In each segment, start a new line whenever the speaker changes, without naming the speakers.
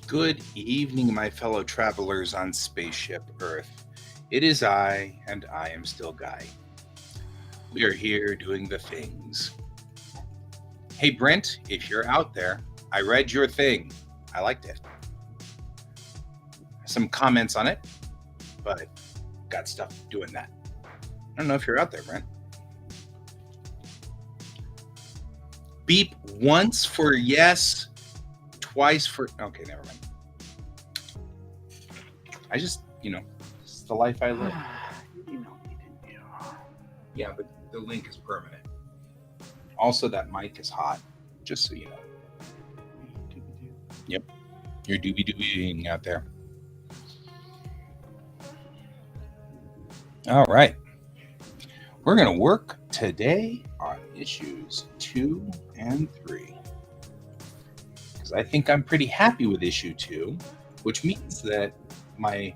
Good evening, my fellow travelers on Spaceship Earth. It is I, and I am still Guy. We are here doing the things. Hey, Brent, if you're out there, I read your thing. I liked it. Some comments on it, but got stuff doing that. I don't know if you're out there, Brent. Beep once for yes, twice for... Okay, never mind. I just, it's the life I live.
You know me, didn't you?
Yeah, but the link is permanent. Also, that mic is hot, just so you know. Yep. You're doobie-doobieing out there. All right. We're going to work today on issues 2 and 3. Because I think I'm pretty happy with issue 2, which means that my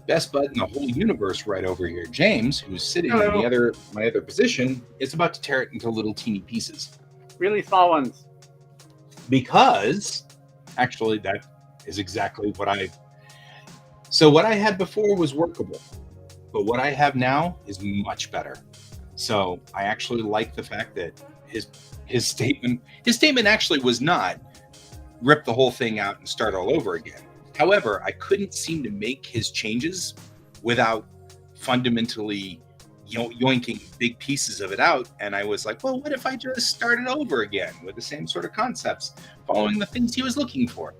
best bud in the whole universe right over here, James, who's sitting in my other position, is about to tear it into little teeny pieces.
Really small ones.
Because, actually, that is exactly what So what I had before was workable. But what I have now is much better. So I actually like the fact that his statement actually was not rip the whole thing out and start all over again. However, I couldn't seem to make his changes without fundamentally yoinking big pieces of it out. And I was like, well, what if I just started over again with the same sort of concepts, following the things he was looking for?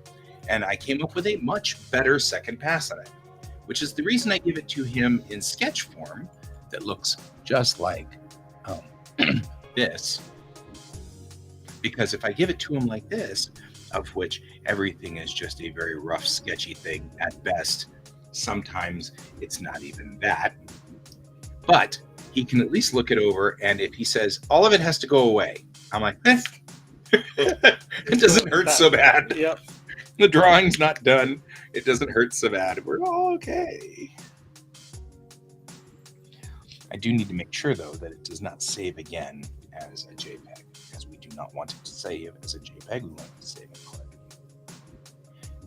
And I came up with a much better second pass on it, which is the reason I give it to him in sketch form that looks just like this. Because if I give it to him like this, of which everything is just a very rough, sketchy thing at best, sometimes it's not even that, but he can at least look it over, and if he says, all of it has to go away, I'm like, it doesn't hurt so bad.
Yep.
The drawing's not done. It doesn't hurt so bad. We're all okay. I do need to make sure, though, that it does not save again as a JPEG, because we do not want it to save as a JPEG. We want it to save in clip.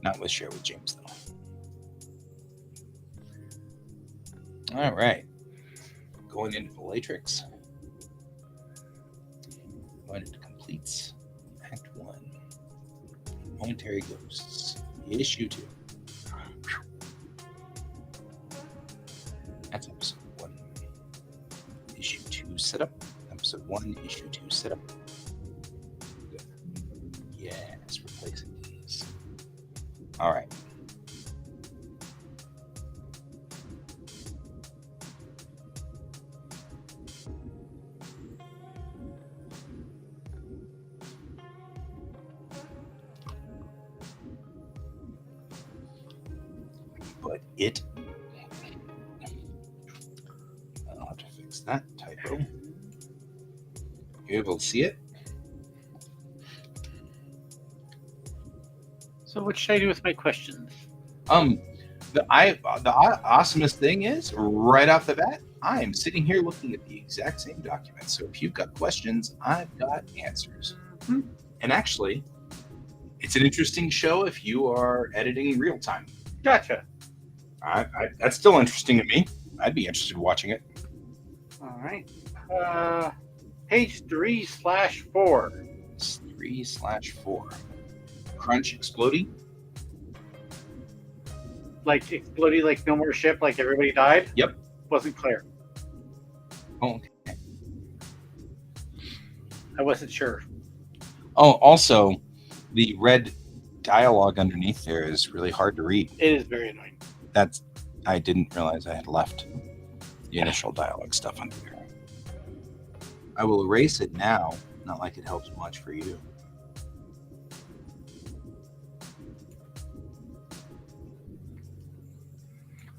Not with share with James, though. All right. Going into the Latrix. When it completes Act 1. Momentary Ghosts. Issue 2. That's episode 1. Issue 2 setup. Episode 1, issue 2 setup. Good. Yes, replacing these. All right. But it... I'll have to fix that typo. You able to see it?
So what should I do with my questions?
The awesomest thing is, right off the bat, I am sitting here looking at the exact same document. So if you've got questions, I've got answers. Mm-hmm. And actually, it's an interesting show if you are editing real time.
Gotcha.
That's still interesting to me. I'd be interested in watching it.
All right. Page 3/4.
It's 3/4. Crunch exploding.
Like exploding, like no more ship, like everybody died.
Yep.
Wasn't clear.
Oh, okay.
I wasn't sure.
Oh, also, the red dialogue underneath there is really hard to read.
It is very annoying.
I didn't realize I had left the initial dialogue stuff under there. I will erase it now. Not like it helps much for you.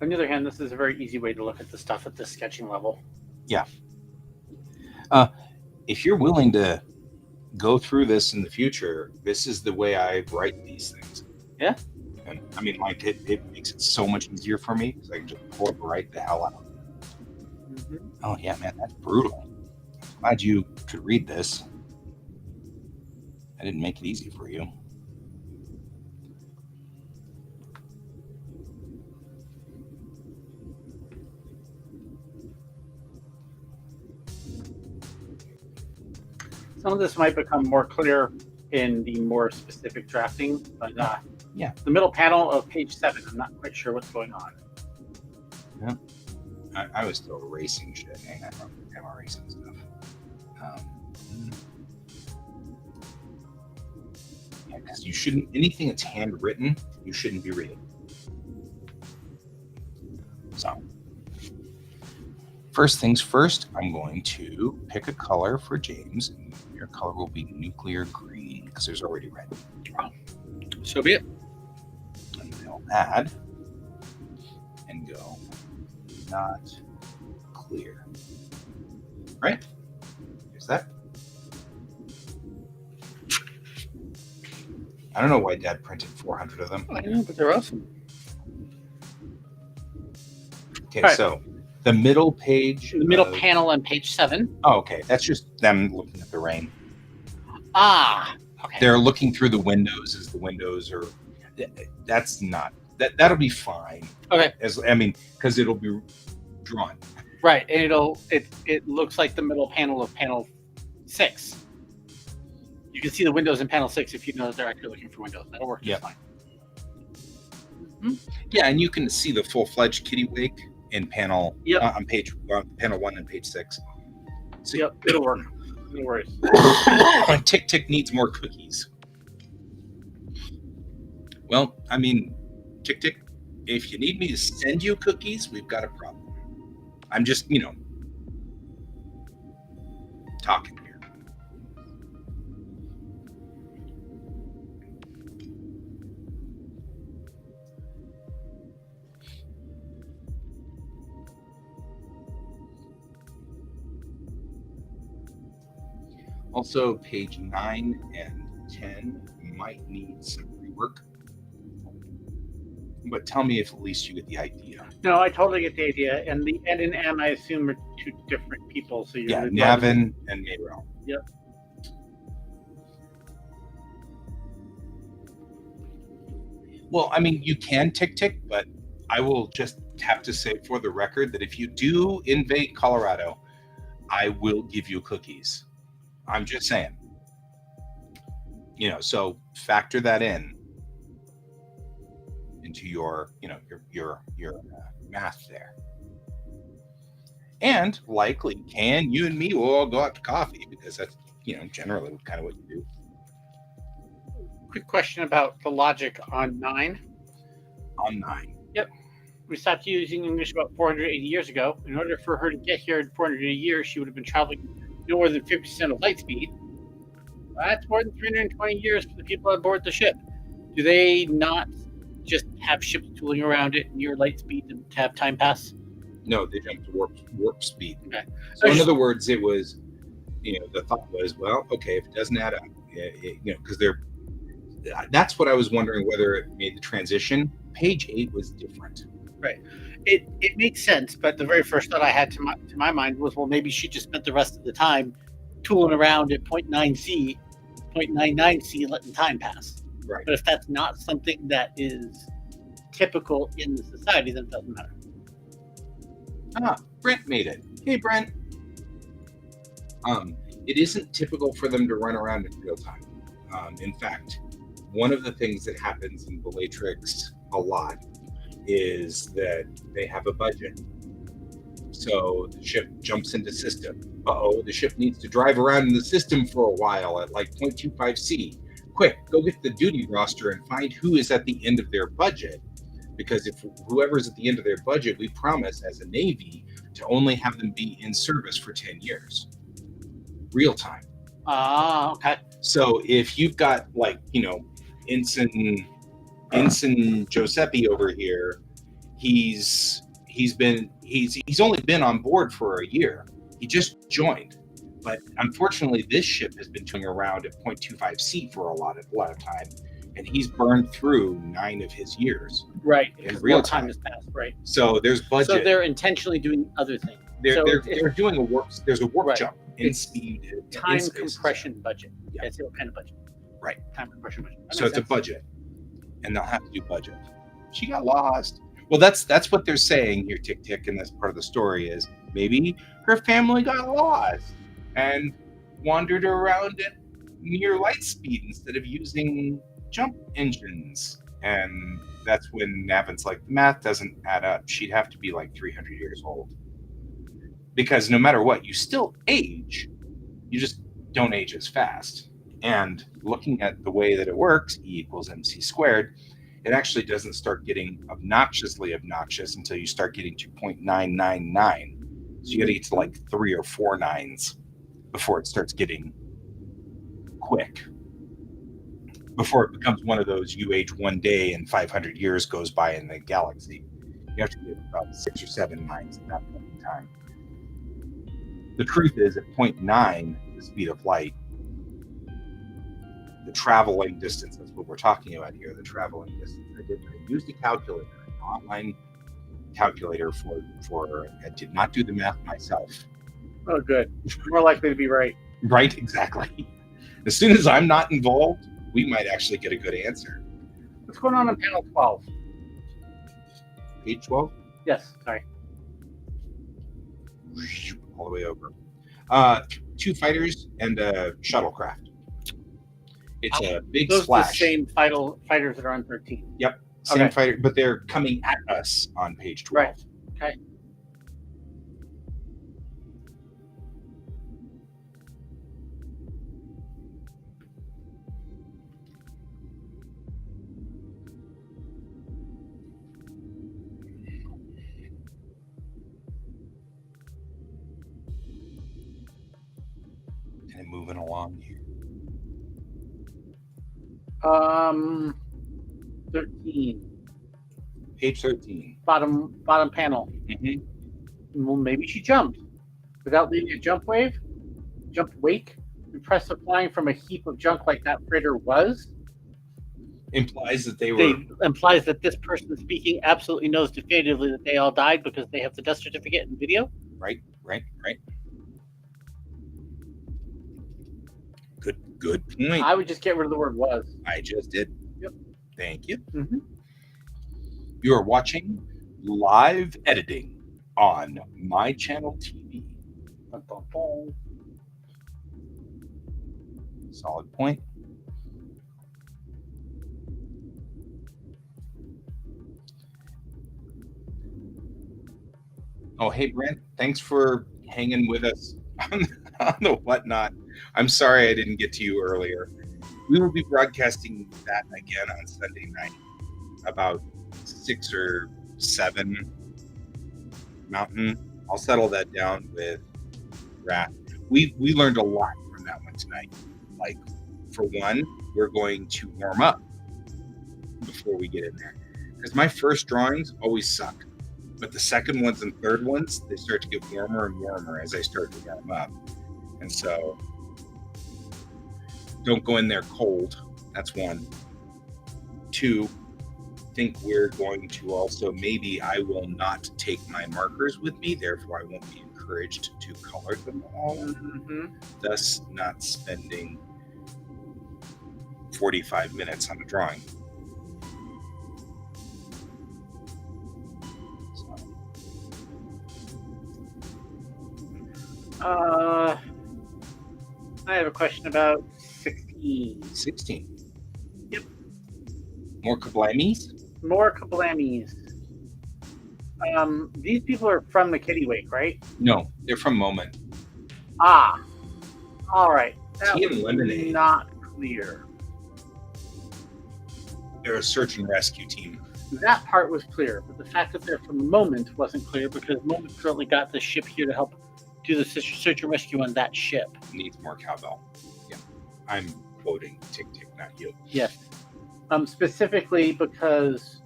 On the other hand, this is a very easy way to look at the stuff at this sketching level.
Yeah. If you're willing to go through this in the future, this is the way I write these things.
Yeah.
And I mean, like, it makes it so much easier for me because I can just pull it right the hell out.
Mm-hmm.
Oh, yeah, man, that's brutal. Glad you could read this. I didn't make it easy for you.
Some of this might become more clear in the more specific drafting, but
yeah,
the middle panel of page 7, I'm not quite sure what's going on.
Yeah, I was still erasing shit. Hang on, I'm erasing stuff. Yeah, because you shouldn't, anything that's handwritten, you shouldn't be reading. So, first things first, I'm going to pick a color for James. And your color will be nuclear green because there's already red.
So be it.
And they'll add and go not clear. Right? Is that? I don't know why Dad printed 400 of them.
I know, but they're awesome.
Okay,
right.
So the middle page.
The middle panel on page 7.
Oh, okay. That's just them looking at the rain.
Ah, okay.
They're looking through the windows as the windows are. That's not. That'll be fine.
Okay.
Because it'll be drawn.
Right, and it looks like the middle panel of panel 6. You can see the windows in panel 6 if you know that they're actually looking for windows. That'll work just fine.
Mm-hmm. Yeah, and you can see the full-fledged kitty wig in panel on page panel 1 and page 6.
So, yep, it'll work. No worries.
Tick Tick needs more cookies. Well, I mean, Tick Tick, if you need me to send you cookies, we've got a problem. I'm just, talking here. Also, page 9 and 10 might need some rework. But tell me if at least you get the idea.
No, I totally get the idea. And the N and M, I assume, are 2 different people. So you're
Navin and Gabriel.
Yep.
Well, I mean, you can Tick Tick, but I will just have to say for the record that if you do invade Colorado, I will give you cookies. I'm just saying. So factor that into your math there. And likely, you and me will all go out to coffee because that's, generally kind of what you do.
Quick question about the logic on 9.
On 9.
Yep. We stopped using English about 480 years ago. In order for her to get here in 480 years, she would have been traveling no more than 50% of light speed. That's more than 320 years for the people on board the ship. Do they not just have ships tooling around it near light speed and have time pass?
No, they jumped to warp speed.
Okay.
So in other words, it was, the thought was, well, okay, if it doesn't add up, because that's what I was wondering whether it made the transition. Page 8 was different.
Right. It makes sense, but the very first thought I had to my mind was, well, maybe she just spent the rest of the time tooling around at 0.9C, 0.99C, and letting time pass.
Right.
But if that's not something that is typical in the society, then it doesn't matter.
Brent made it. Hey, Brent. It isn't typical for them to run around in real time. In fact, one of the things that happens in Bellatrix a lot is that they have a budget. So the ship jumps into system. Uh-oh, the ship needs to drive around in the system for a while at like 0.25C. Quick, go get the duty roster and find who is at the end of their budget. Because if whoever's at the end of their budget, we promise as a Navy to only have them be in service for 10 years. Real time.
Ah, okay.
So if you've got like, Ensign Giuseppe over here, he's only been on board for a year. He just joined. But unfortunately, this ship has been touring around at 0.25C for a lot of time, and he's burned through 9 of his years.
Right.
In real time
has passed. Right.
So there's budget.
So they're intentionally doing other things.
They're doing a warp. There's a warp
Right.
jump in speed.
Time compression budget.
Yeah.
That's what kind of budget.
Right.
Time compression budget.
So it's a budget, and they'll have to do budget. She got lost. Well, that's what they're saying here, Tick Tick, and that's part of the story is maybe her family got lost and wandered around at near light speed instead of using jump engines. And that's when Navin's like, the math doesn't add up. She'd have to be like 300 years old. Because no matter what, you still age. You just don't age as fast. And looking at the way that it works, E equals MC squared, it actually doesn't start getting obnoxiously obnoxious until you start getting to 0.999. So you got to get to like 3 or 4 nines before it starts getting quick. Before it becomes one of those you age one day and 500 years goes by in the galaxy. You have to get about 6 or 7 nines at that point in time. The truth is, at 0.9, the speed of light, the traveling distance, that's what we're talking about here, the traveling distance. I used a calculator, an online calculator I did not do the math myself.
Oh, good. More likely to be right.
Right, exactly. As soon as I'm not involved, we might actually get a good answer.
What's going on panel 12?
Page 12?
Yes, sorry.
All the way over. 2 fighters and a shuttlecraft. It's a big
Those
splash.
Those the same fighters that are on 13.
Yep. Same fighter, but they're coming at us on page 12.
Right. Okay.
Kind of moving along here.
13.
Page 13.
Bottom panel.
Mm-hmm.
Well, maybe she jumped without leaving a jump wake. Impressive flying from a heap of junk like that freighter was.
Implies that
implies that this person speaking absolutely knows definitively that they all died because they have the death certificate and video.
Right. Good point.
I would just get rid of the word was.
I just did.
Yep.
Thank you.
Mm-hmm.
You are watching live editing on My Channel TV. Solid point. Oh, hey, Brent. Thanks for hanging with us on the whatnot. I'm sorry I didn't get to you earlier. We will be broadcasting that again on Sunday night, about 6 or 7 Mountain. I'll settle that down with Wrath. We learned a lot from that one tonight. Like, for one, we're going to warm up before we get in there. Because my first drawings always suck. But the second ones and third ones, they start to get warmer and warmer as I start to warm up. And so, don't go in there cold. That's 1. 2, I think we're going to also, maybe I will not take my markers with me, therefore I won't be encouraged to color them all.
Mm-hmm.
Thus not spending 45 minutes on a drawing.
I have a question about 16.
16.
Yep.
More kablamies?
More kablamies. These people are from the Kittiwake, right?
No, they're from Moment.
Ah, all right. That
Tea and
was
lemonade.
not clear.
They're a search and rescue team.
That part was clear, but the fact that they're from Moment wasn't clear because Moment currently got the ship here to help do the search and rescue on that ship.
Needs more cowbell. Yeah, I'm quoting Tick Tick, not you.
Yes. Specifically because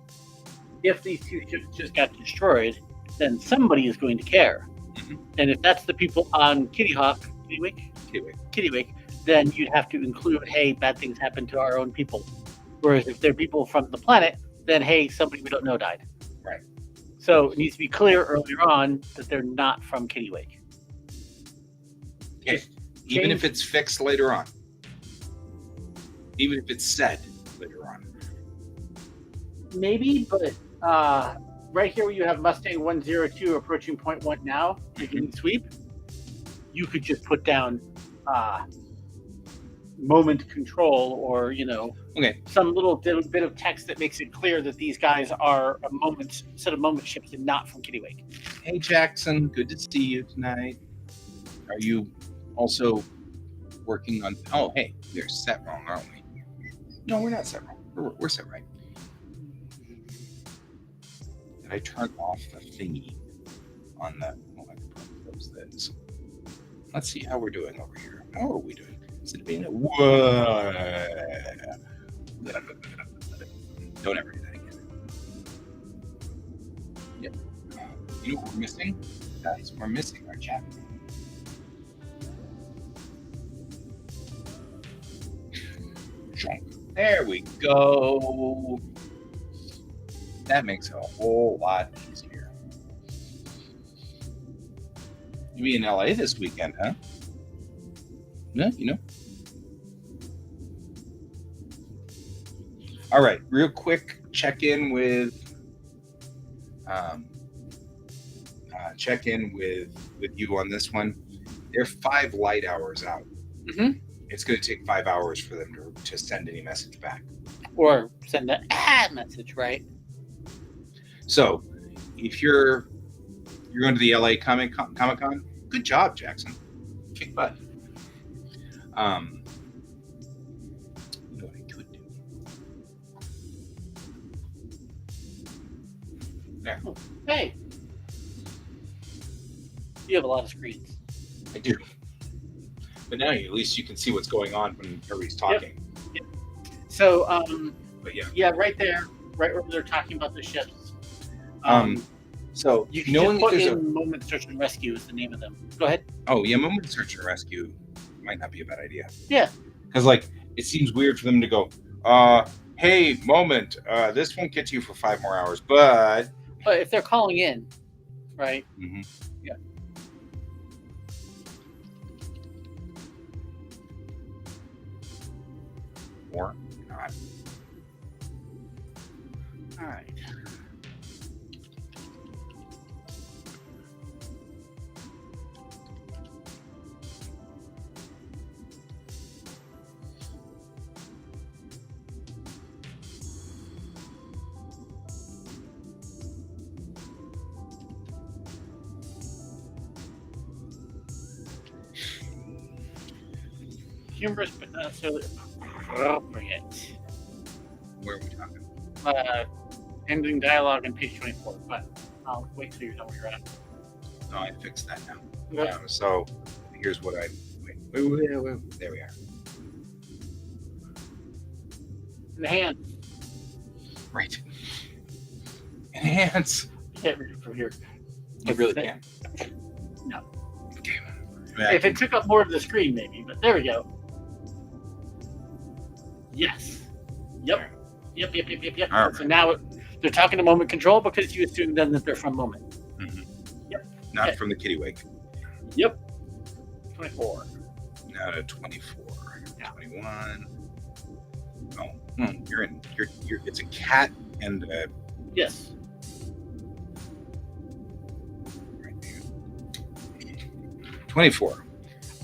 if these two ships just got destroyed, then somebody is going to care.
Mhm.
And if that's the people on Kittiwake, then you'd have to include, hey, bad things happen to our own people. Whereas if they're people from the planet, then hey, somebody we don't know died.
Right.
So it needs to be clear earlier on that they're not from Kittiwake.
Okay. Even if it's fixed later on. Even if it's said later on.
Maybe, but right here where you have Mustang 102 approaching point 1 now, beginning sweep, you could just put down moment control or,
Okay.
some little bit of text that makes it clear that these guys are a set of moment ships and not from Kittiwake.
Hey Jackson, good to see you tonight. Are you also working on? Oh, hey, we're set wrong, aren't we? No, we're not set wrong. We're set right. Did I turn off the thingy on the? Oh, I can probably close this. Let's see how we're doing over here. How are we doing? Is it being a whoa? Don't ever do that again. Yep. You know what we're missing? Guys, we're missing our chat. There we go. That makes it a whole lot easier. You'll be in LA this weekend, huh? No, All right, real quick check-in with you on this one. They're 5 light hours out.
Mm-hmm.
It's going to take 5 hours for them to send any message back.
Or send an message, right?
So, if you're going to the LA Comic-Con, good job, Jackson. Kick butt. You know what I could do? There.
Hey, you have a lot of screens.
I do. But now at least you can see what's going on when everybody's talking.
Yep. So,
But yeah.
Yeah, right there, right where they're talking about the ships.
So
you can
knowing
just put
there's
in Moment Search and Rescue is the name of them. Go ahead.
Oh yeah, Moment Search and Rescue might not be a bad idea.
Yeah.
Because it seems weird for them to go, hey, Moment, this won't get to you for 5 more hours, but
if they're calling in, right?
Mm-hmm.
Yeah.
Or not.
All right. Humorous, but not necessarily appropriate.
Where are we talking?
Ending dialogue on page 24, but I'll wait till you know where you're at.
No, I fixed that now.
Okay.
So here's what I wait. There we are.
Enhance.
Right. Enhance.
Can't read it from here.
I really can't.
No.
Okay.
If it took up more of the screen, maybe, but there we go. Yes. Yep. Yep.
All right.
So now they're talking to Moment Control because you assume then that they're from Moment.
Mm-hmm.
Yep.
Not
Okay.
from the Kittiwake.
Yep. 24.
Now to 24.
Yeah.
21. Oh, you're in. You're. It's a cat and a.
Yes.
Right there. 24.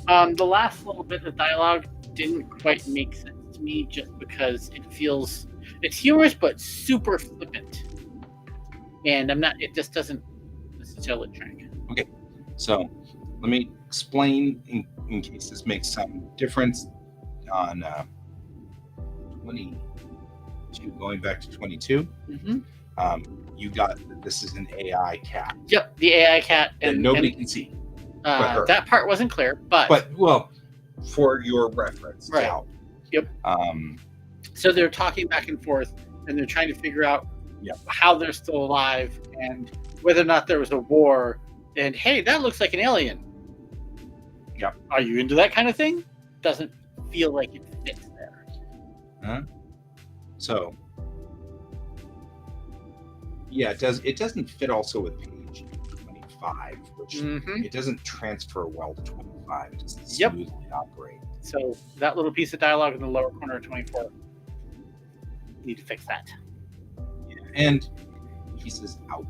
The last little bit of dialogue didn't quite make sense to me, just because it's humorous but super flippant, and it just doesn't necessarily track.
Okay, so let me explain in case this makes some difference on 22, going back to 22. You got that this is an AI cat.
Yep, the AI cat,
and nobody can see. But her.
That part wasn't clear, but
well, for your reference,
right.
Cal.
Yep. So they're talking back and forth, and they're trying to figure out how they're still alive and whether or not there was a war. And hey, that looks like an alien.
Yep.
Are you into that kind of thing? Doesn't feel like it fits there.
Huh? So, yeah, it does. It doesn't fit also with page 25, which it doesn't transfer well to 25. It doesn't smoothly operate.
So that little piece of dialogue in the lower corner of 24, need to fix that.
Yeah. And he says, "Ow,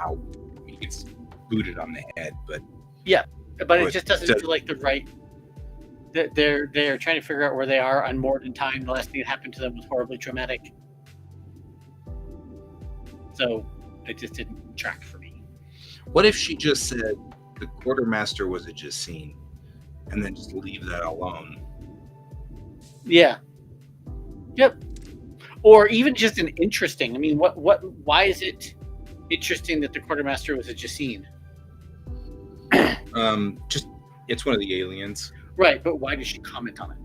ow." He gets booted on the head, but
but it just doesn't feel like the right. They're trying to figure out where they are, unmoored in time. The last thing that happened to them was horribly traumatic, so it just didn't track for me.
What if she just said the quartermaster was a Jacine, and then just leave that alone?
Yeah. Yep. Or even just an interesting. I mean, why is it interesting that the quartermaster was a Jacine?
Just it's one of the aliens.
Right, but why does she comment on it?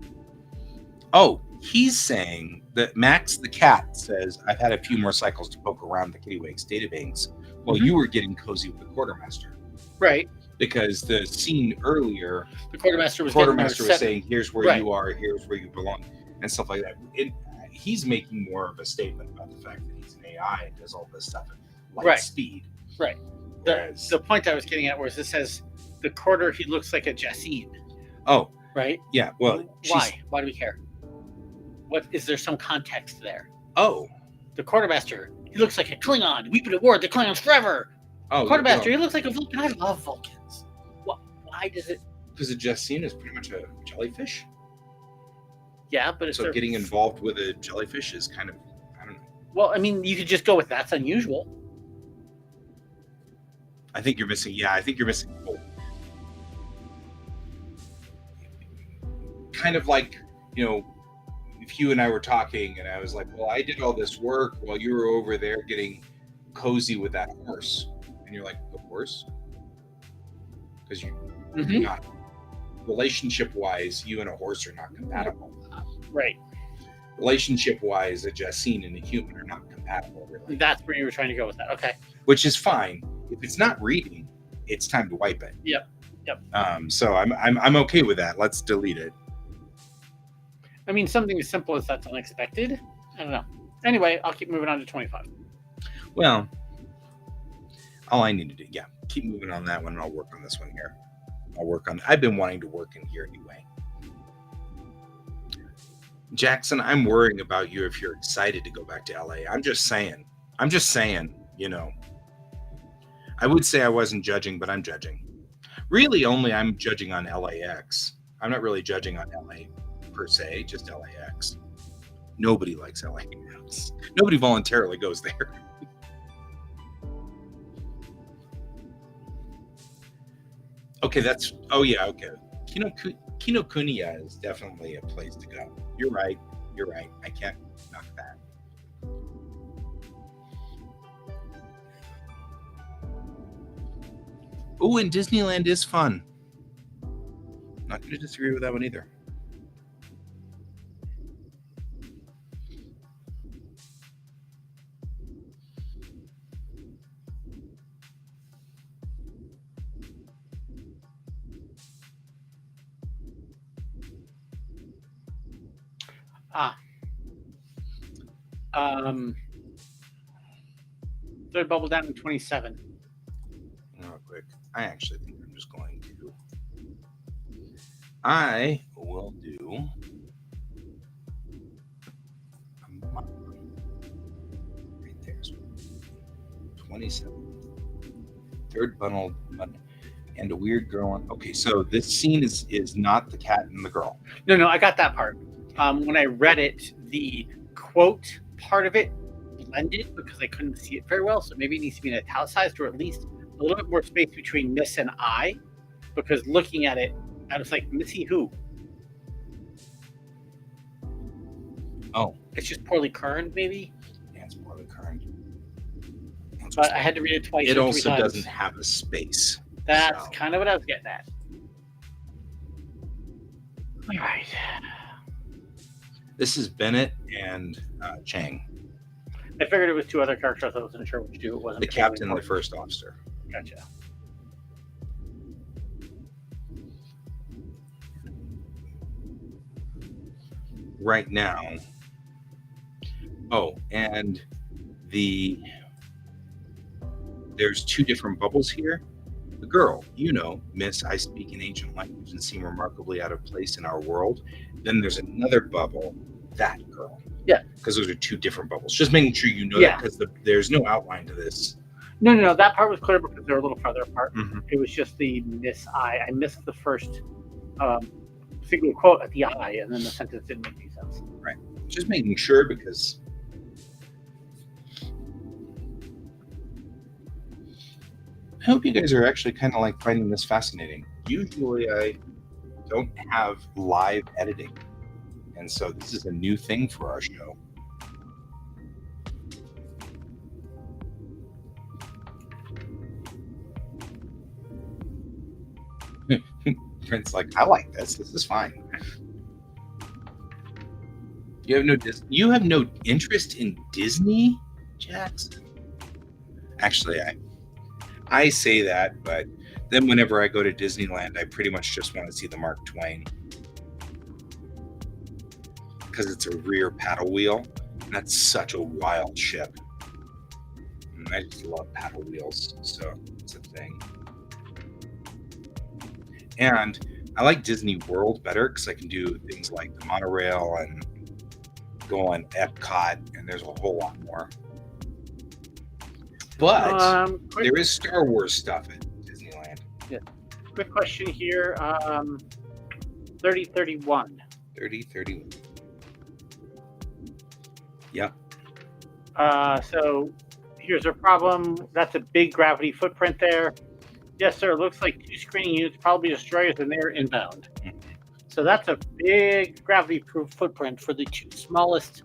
Oh, he's saying that Max the cat says, "I've had a few more cycles to poke around the Kittywake's databanks while you were getting cozy with the quartermaster."
Right.
Because the scene earlier,
the quartermaster was
saying, "Here's where you are, here's where you belong," and stuff like that. He's making more of a statement about the fact that he's an AI and does all this stuff at light speed.
Right. The point I was getting at was this says the quarter he looks like a Jacine.
Oh.
Right?
Yeah. Well,
why? Why do we care? What is there some context there?
Oh.
The quartermaster, he looks like a Klingon. We've been at war with the Klingons forever.
Oh.
Quartermaster, he looks like a Vulcan. I love Vulcans. Why does it?
Because a Jacine is pretty much a jellyfish.
Yeah, but
so getting involved with a jellyfish is kind of, I don't know.
Well, I mean, you could just go with that's unusual.
I think you're missing. Yeah, I think you're missing. Kind of like, if you and I were talking and I was like, well, I did all this work while you were over there getting cozy with that horse. And you're like, the horse? Because you're not, relationship-wise, you and a horse are not compatible.
Right.
Relationship-wise, a Jacine and a human are not compatible, really.
That's where you were trying to go with that. Okay.
Which is fine. If it's not reading, it's time to wipe it.
Yep.
So I'm okay with that. Let's delete it.
I mean, something as simple as that's unexpected. I don't know. Anyway, I'll keep moving on to 25.
Well, all I need to do, keep moving on that one, and I'll work on this one here. I've been wanting to work in here anyway. Jackson, I'm worrying about you if you're excited to go back to LA. I'm just saying, I would say I wasn't judging, but I'm judging. Really, I'm judging on LAX. I'm not really judging on LA per se, just LAX. Nobody likes LAX. Nobody voluntarily goes there. Okay, okay. Kinokuniya is definitely a place to go. You're right. I can't knock that. Oh, and Disneyland is fun. Not going to disagree with that one either.
Third bubble down to 27.
Real quick. I actually think I'm just going to. I will do. Right there's 27. Third bundle. And a weird girl on. Okay, so this scene is not the cat and the girl.
No, I got that part. When I read it, the quote part of it blended because I couldn't see it very well. So maybe it needs to be italicized or at least a little bit more space between Miss and I. Because looking at it, I was like, Missy who?
Oh,
It's just poorly kerned, maybe.
yeah, it's poorly kerned.
But I had to read it twice.
It
or
also
3 times.
doesn't have a space.
That's
so.
kind of what I was getting at. All right.
This is Bennett and Chang.
I figured it was 2 other characters. I wasn't sure which 2 it was.
The captain and the first officer.
Gotcha.
Right now. Oh, and there's 2 different bubbles here. The girl, Miss, I speak an ancient language and seem remarkably out of place in our world. Then there's another bubble, that girl.
Yeah.
Because those are 2 different bubbles. Just making sure you know that because there's no outline to this.
No. That part was clear because they're a little farther apart.
Mm-hmm.
It was just the miss I missed the first single quote at the I, and then the sentence didn't make any sense.
Right. Just making sure because I hope you guys are actually kind of like finding this fascinating. Usually I don't have live editing. And so this is a new thing for our show. Prince like, I like this. This is fine. You have no interest in Disney, Jackson? Actually, I say that, but then whenever I go to Disneyland, I pretty much just want to see the Mark Twain. Because it's a rear paddle wheel. And that's such a wild ship. And I just love paddle wheels, so it's a thing. And I like Disney World better because I can do things like the monorail and go on Epcot, and there's a whole lot more. But there is Star Wars stuff at Disneyland.
Yeah. Quick question here. 3031.
3031. Yep.
So here's a problem. That's a big gravity footprint there. Yes, sir. It looks like 2 screening units, probably destroyers, and they're inbound. Mm-hmm. So that's a big gravity-proof footprint for the 2 smallest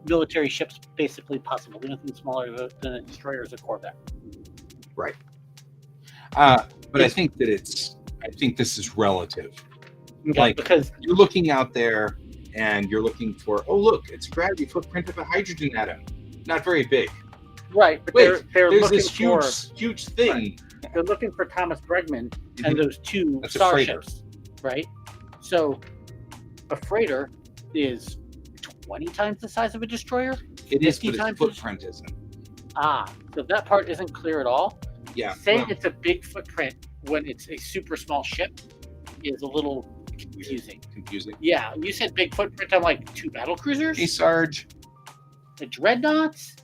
military ships, basically possible. Nothing smaller than a destroyer as a Corvette.
Right. But I think this is relative.
Okay, because
you're looking out there and you're looking for, oh, look, it's a gravity footprint of a hydrogen atom. Not very big.
Right. But
wait,
they're
there's
looking
this huge thing.
Right. They're looking for Thomas Bregman and those 2
That's
starships, right? So a freighter is 20 times the size of a destroyer?
It is, but its footprint isn't.
So that part isn't clear at all.
Yeah.
Saying it's a big footprint when it's a super small ship is a little confusing. Yeah, you said big footprint on like 2 battle cruisers?
Hey, Sarge.
The dreadnoughts?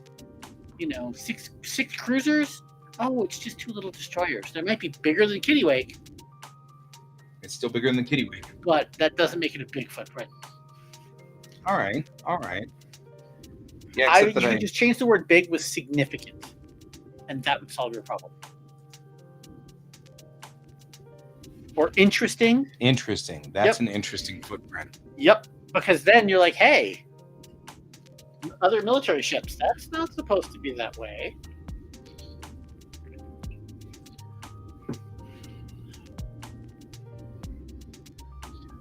6 cruisers? Oh, it's just 2 little destroyers. They might be bigger than Kittiwake.
It's still bigger than the Kittiwake.
But that doesn't make it a big footprint.
All right. Yeah,
you could just change the word big with significant, and that would solve your problem. Or interesting.
Interesting. That's an interesting footprint.
Yep. Because then you're like, hey, other military ships, that's not supposed to be that way.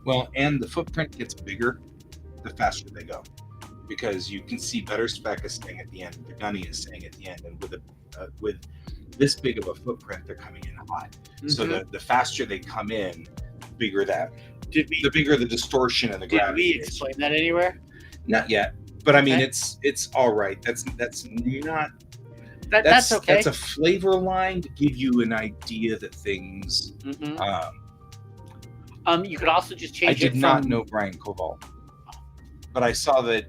Well, and the footprint gets bigger the faster they go, because you can see better spec is staying at the end, the gunny is staying at the end, and with this big of a footprint, they're coming in hot. Mm-hmm. So the faster they come in, the bigger the bigger the distortion and the gravity.
Did we explain that anywhere?
Not yet, but I mean it's all right. That's not.
That's okay.
That's a flavor line to give you an idea that things.
Mm-hmm. You could also just change.
I did not know Brian Koval, but I saw that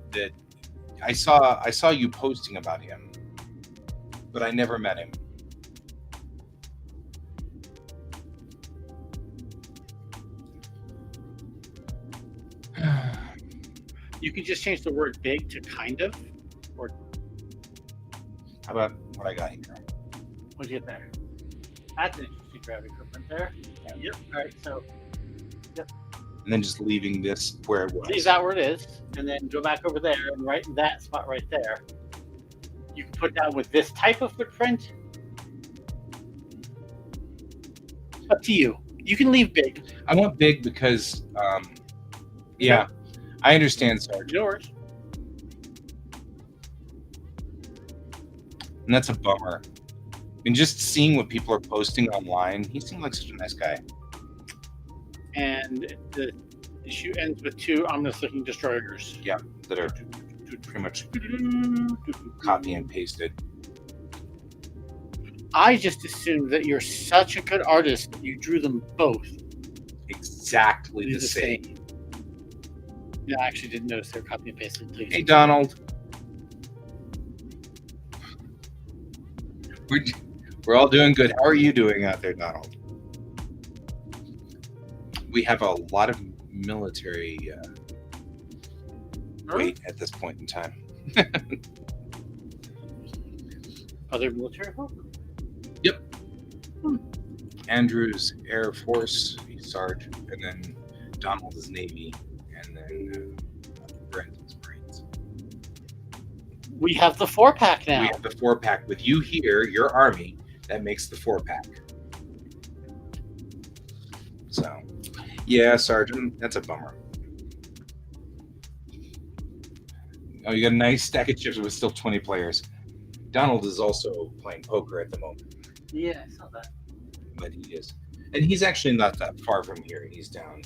I saw you posting about him, but I never met him.
You can just change the word big to kind of, or
How about what I got here?
what'd you get there? That's an interesting gravity equipment there. Yep. All right. So
And then just leaving this where it was.
leave that where it is, and then go back over there and right in that spot right there. You can put down with this type of footprint. Up to you. You can leave big.
I want big because, yeah, I understand, Sarge.
Yours.
And that's a bummer. And just seeing what people are posting online, he seemed like such a nice guy.
And the issue ends with 2 ominous-looking destroyers.
Yeah, that are pretty much copy and pasted.
I just assumed that you're such a good artist that you drew them both
Exactly the same.
Yeah, I actually didn't notice they were copy and pasted. Please.
Hey, Donald. We're all doing good. How are you doing out there, Donald? We have a lot of military weight at this point in time.
Other military folk?
Yep. Andrew's Air Force, he's Sarge, and then Donald is Navy, and then Brent is Marines.
We have the 4-pack now.
We have the 4-pack with you here, your Army. That makes the 4-pack. So, yeah, Sergeant, that's a bummer. Oh, you got a nice stack of chips with still 20 players. Donald is also playing poker at the moment.
Yeah, I saw that.
But he is, and he's actually not that far from here. He's down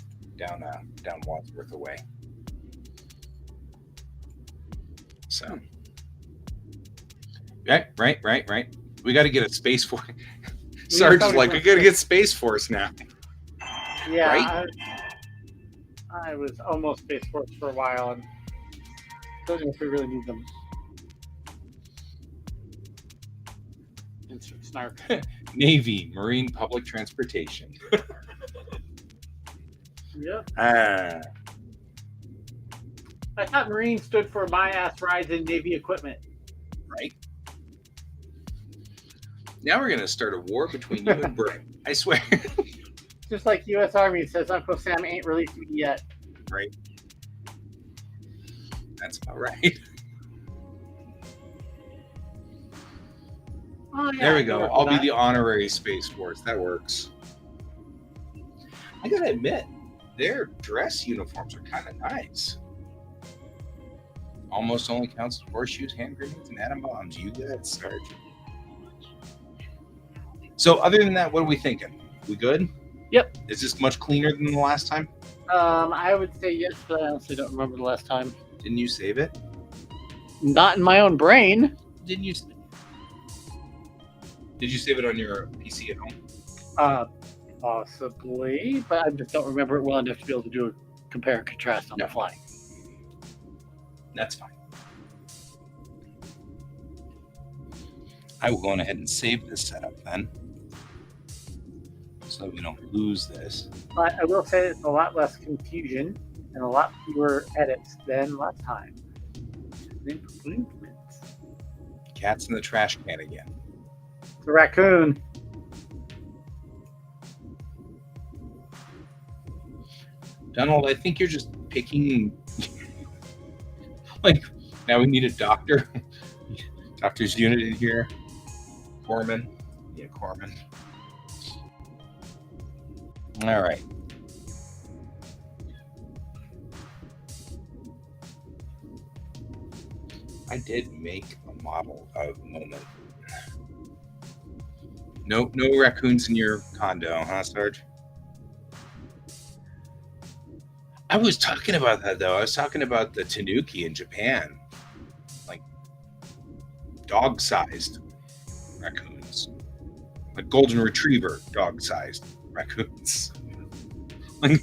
Wadsworth away. So, right. We got to get a Space Force. Sarge is like, we got to get Space Force now.
Yeah,
right?
I was almost Space Force for a while, and don't know if we really need them. Insert snark.
Navy, Marine, Public Transportation.
Yep.
Ah.
I thought Marine stood for my ass rides in Navy equipment.
Right. Now we're gonna start a war between you and Brent. I swear.
Just like U.S. Army says, Uncle Sam ain't released me yet.
Right. That's about right.
Oh, yeah,
There we go. I'll be
that.
the honorary Space Force. That works. I gotta admit, their dress uniforms are kind of nice. Almost only counts as horseshoes, hand grenades, and atom bombs. You got it, Sarge. So, other than that, what are we thinking? We good?
Yep.
Is this much cleaner than the last time?
I would say yes, but I honestly don't remember the last time.
Didn't you save it?
Not in my own brain.
Didn't you? Did you save it on your PC at home?
Possibly, but I just don't remember it well enough to be able to do a compare and contrast on the fly.
That's fine. I will go on ahead and save this setup then, so that we don't lose this.
But I will say it's a lot less confusion and a lot fewer edits than last time. Improvements.
Cat's in the trash can again.
The raccoon.
Donald, I think you're just picking. Like, now we need a doctor. Doctor's unit in here. Corman. Yeah, Corman. All right. I did make a model of Moment. No raccoons in your condo, huh, Sarge? I was talking about that, though. I was talking about the tanuki in Japan. Like, dog-sized raccoons. Like golden retriever dog-sized raccoons. Like,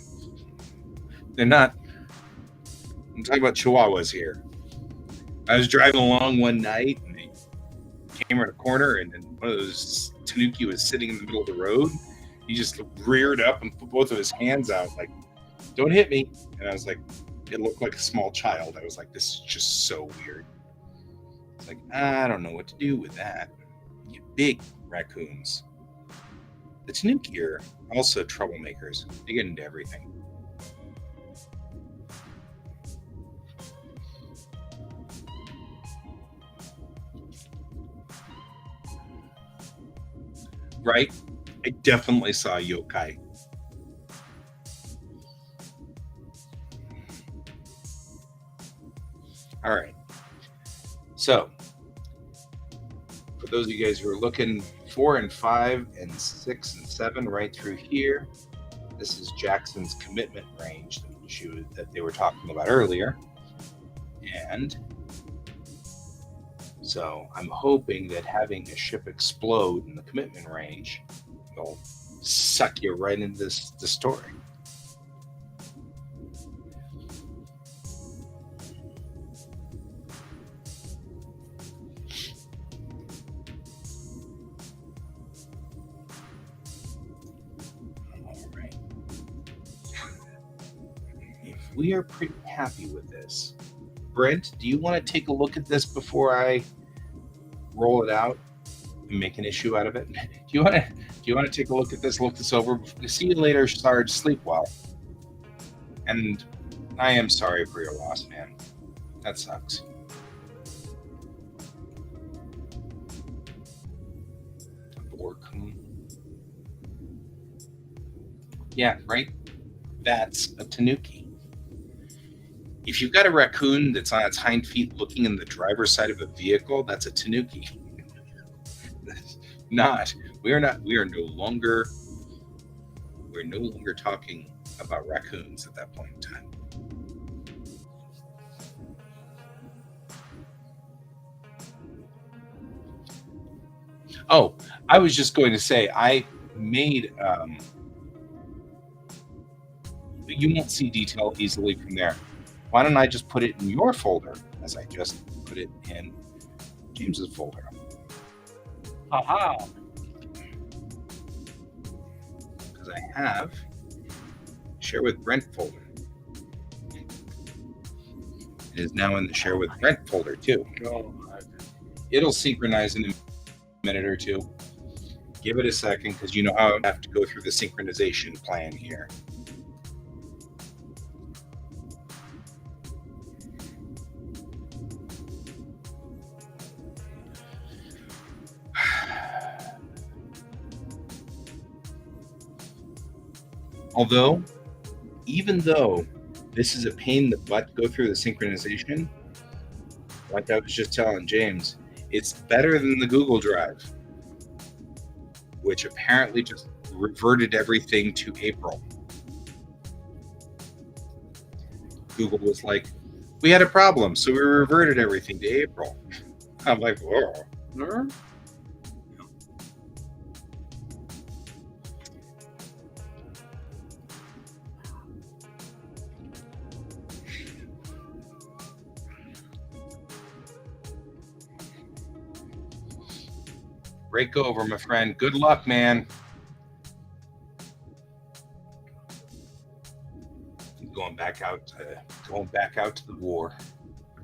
they're not... I'm talking about chihuahuas here. I was driving along one night, and they came around a corner, and one of those tanuki was sitting in the middle of the road. He just reared up and put both of his hands out, like, don't hit me. And I was like, It looked like a small child. I was like, this is just so weird. It's like, I don't know what to do with that. You big raccoons. The Tanuki are also troublemakers. They get into everything. Right? I definitely saw yokai. All right. So, for those of you guys who are looking, 4 and 5 and 6 and 7 right through here, this is Jackson's commitment range that they were talking about earlier. And so I'm hoping that having a ship explode in the commitment range will suck you right into the story. All right. If we are pretty happy with this, Brent, do you want to take a look at this before I roll it out and make an issue out of it? Do you want to take a look at this, look this over? See you later, Sarge. Sleep well. And I am sorry for your loss, man. That sucks. Borkun. Yeah, right? That's a Tanuki. If you've got a raccoon that's on its hind feet looking in the driver's side of a vehicle, that's a Tanuki. We are no longer talking about raccoons at that point in time. Oh, I was just going to say, I made, you won't see detail easily from there. Why don't I just put it in your folder as I just put it in James's folder?
Aha.
Because I have Share with Brent folder. It is now in the Share with Brent folder too. It'll synchronize in a minute or two. Give it a second because you know how I have to go through the synchronization plan here. Even though this is a pain in the butt to go through the synchronization, like I was just telling James, it's better than the Google Drive, which apparently just reverted everything to April. Google was like, we had a problem, so we reverted everything to April. I'm like, whoa. Break over, my friend. Good luck, man. Going back out to the war.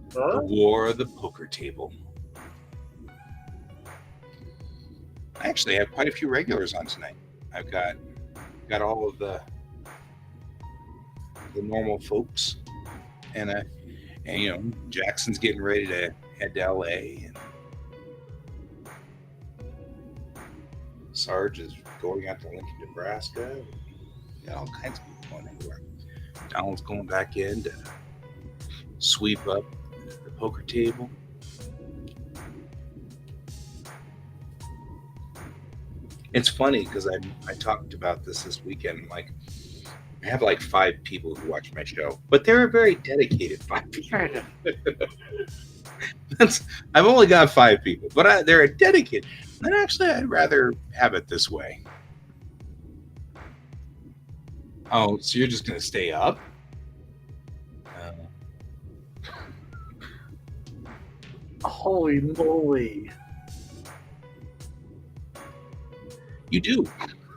The war of the poker table. I actually have quite a few regulars on tonight. I've got all of the normal folks, and you know, Jackson's getting ready to head to LA, and Sarge is going out to Lincoln, Nebraska. Got all kinds of people going everywhere. Donald's going back in to sweep up the poker table. It's funny because I talked about this weekend. Like, I have like 5 people who watch my show, but they're a very dedicated 5 people. I've only got 5 people, but they're a dedicated. And actually, I'd rather have it this way. Oh, so you're just going to stay up?
Holy moly.
You do.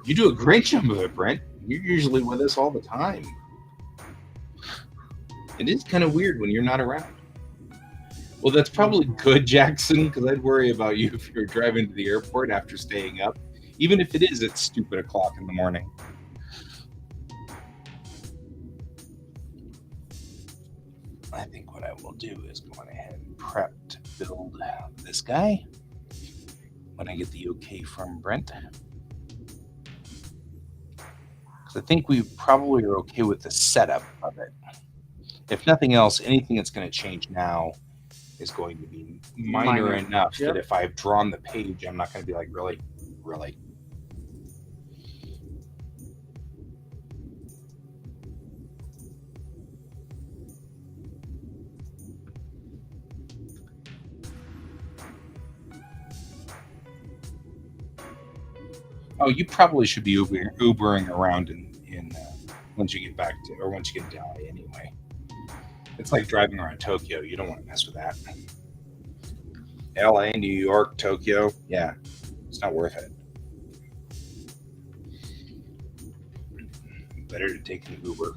You do a great job of it, Brent. You're usually with us all the time. It is kind of weird when you're not around. Well, that's probably good, Jackson, because I'd worry about you if you're driving to the airport after staying up, even if it is at stupid o'clock in the morning. I think what I will do is go on ahead and prep to build this guy when I get the okay from Brent. Because I think we probably are okay with the setup of it. If nothing else, anything that's going to change now is going to be minor enough that if I've drawn the page, I'm not going to be like, really? Oh, you probably should be Ubering around in once you get back to, or once you get to LA anyway. It's like driving around Tokyo. You don't want to mess with that. LA, New York, Tokyo. Yeah, it's not worth it. Better to take an Uber.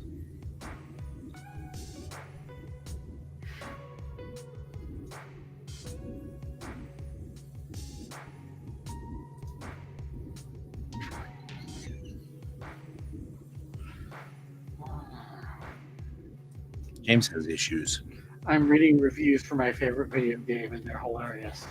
James has issues.
I'm reading reviews for my favorite video game, and they're hilarious.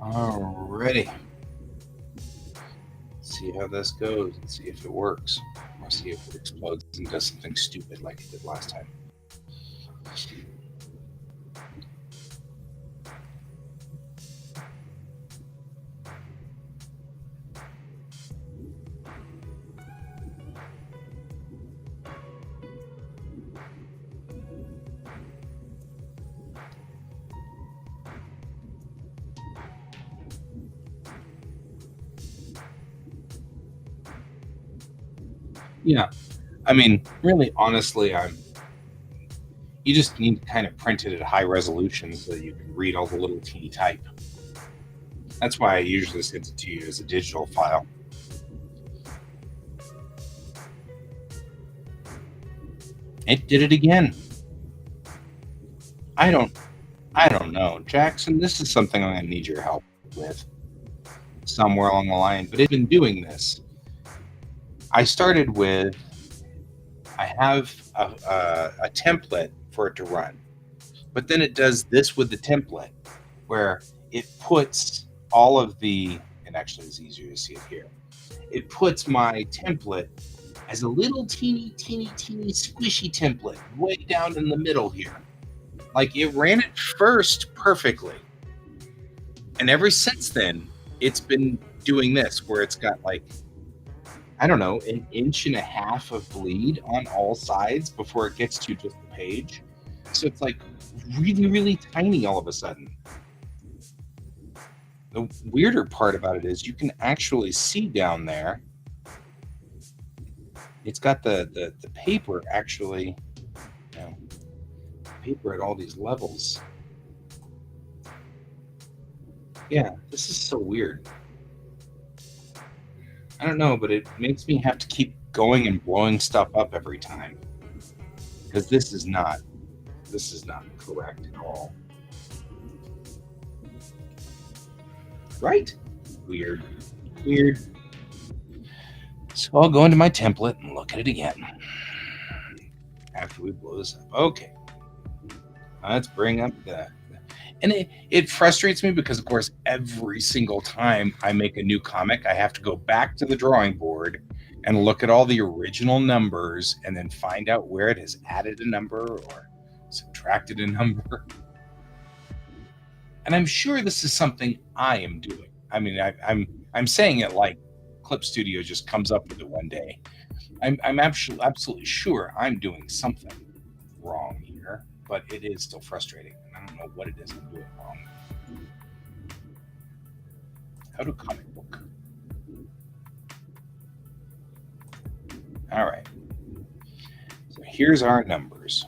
Alrighty. See how this goes and see if it works. Or see if it explodes and does something stupid like it did last time. Yeah, I mean, really, honestly, you just need to kind of print it at high resolution so that you can read all the little teeny type. That's why I usually send it to you as a digital file. It did it again. I don't know, Jackson. This is something I'm going to need your help with somewhere along the line. But it's been doing this. I started with, I have a template for it to run, but then it does this with the template where it puts all of the, and actually it's easier to see it here. It puts my template as a little teeny squishy template way down in the middle here. Like it ran it first perfectly. And ever since then, it's been doing this where it's got like, I don't know, an inch and a half of bleed on all sides before it gets to just the page. So it's like really tiny all of a sudden. The weirder part about it is you can actually see down there. It's got the paper actually, paper at all these levels. Yeah, this is so weird. I don't know, but it makes me have to keep going and blowing stuff up every time. Because this is not correct at all. Right? Weird. So I'll go into my template and look at it again. After we blow this up. Okay. Let's bring up the... And it frustrates me because, of course, every single time I make a new comic, I have to go back to the drawing board and look at all the original numbers and then find out where it has added a number or subtracted a number. And I'm sure this is something I am doing. I mean, I'm saying it like Clip Studio just comes up with it one day. I'm absolutely sure I'm doing something wrong here, but it is still frustrating. I don't know what it is I'm doing wrong. How to comic book. All right. So here's our numbers.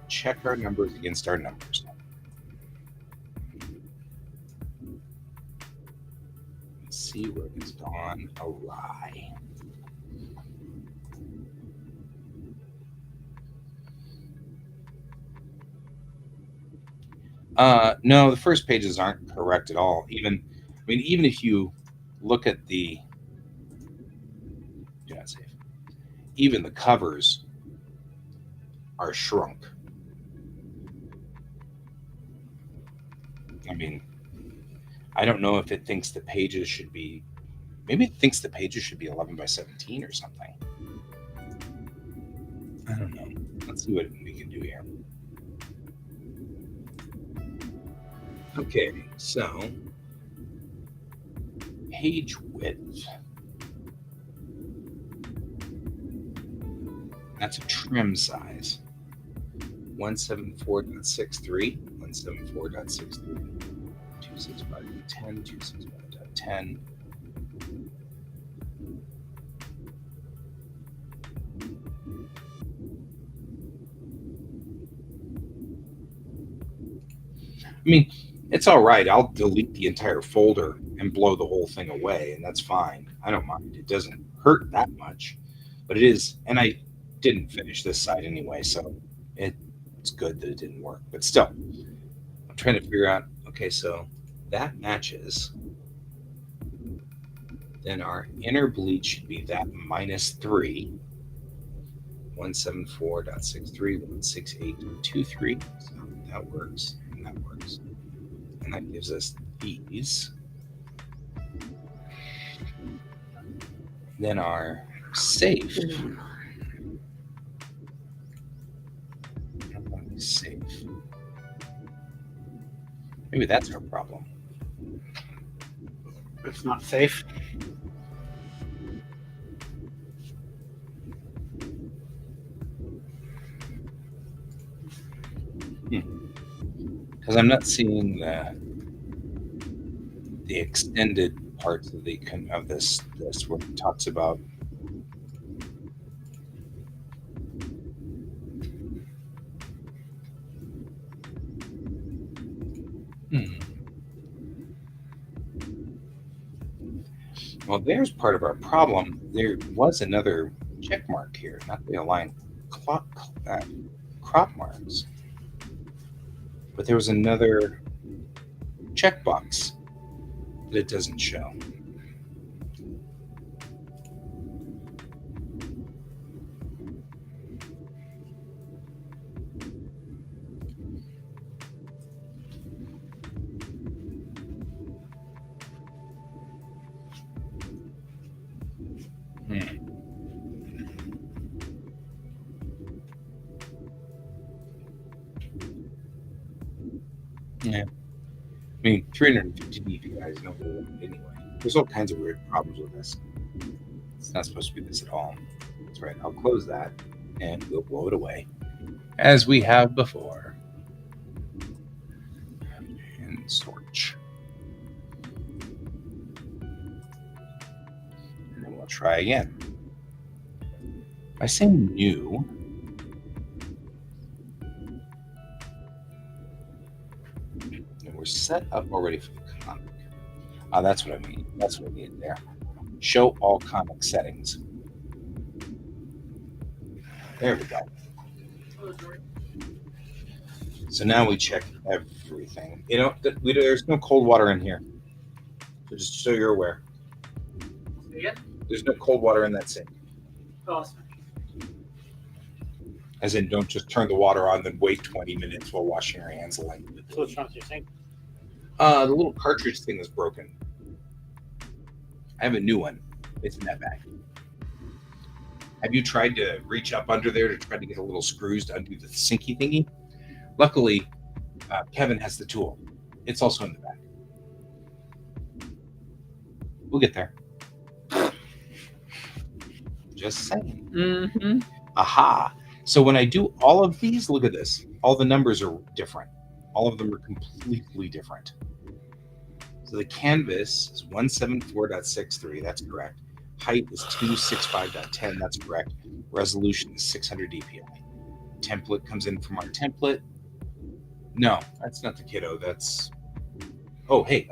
Check our numbers against our numbers. Let's see where it's gone awry. No, the first pages aren't correct at all. Even if you look at the do not save, even the covers are shrunk. I mean, I don't know if it thinks the pages should be. Maybe it thinks the pages should be 11 by 17 or something. I don't know. Let's see what we can do here. Okay, so page width. That's a trim size. 174.63, 174.63, 265.10, 265.10. I mean, it's all right. I'll delete the entire folder and blow the whole thing away, and that's fine. I don't mind. It doesn't hurt that much, but it is. And I didn't finish this side anyway, so it's good that it didn't work. But still, I'm trying to figure out. Okay, so that matches. Then our inner bleed should be that -3. 174.63, 168.23. So that works, and that works. And that gives us these. Then our safe. Safe. Maybe that's our problem.
It's not safe.
Because I'm not seeing the extended parts of this where it talks about Well, there's part of our problem. There was another check mark here, not the aligned crop marks, but there was another checkbox that it doesn't show. Yeah. I mean, 350 DPI is no good anyway. There's all kinds of weird problems with this. It's not supposed to be this at all. That's right. I'll close that and we'll blow it away as we have before. And storage. And then we'll try again. By saying new, we're set up already for the comic. That's what I mean. That's what I need there. Show all comic settings. There we go. So now we check everything. There's no cold water in here. So just so you're aware.
Yeah.
There's no cold water in that sink.
Awesome.
As in, don't just turn the water on, then wait 20 minutes while washing your hands along with
So what's wrong with your sink?
the little cartridge thing is broken. I have a new one. It's in that bag. Have you tried to reach up under there to try to get a little screws to undo the sinky thingy? Luckily, Kevin has the tool. It's also in the bag. We'll get there. Just saying.
Mm-hmm.
Aha. So when I do all of these, look at this. All the numbers are different. All of them are completely different. So the canvas is 174.63. That's correct. Height is 265.10. That's correct. Resolution is 600 dpi. Template comes in from our template. No, that's not the kiddo. That's... Oh, hey,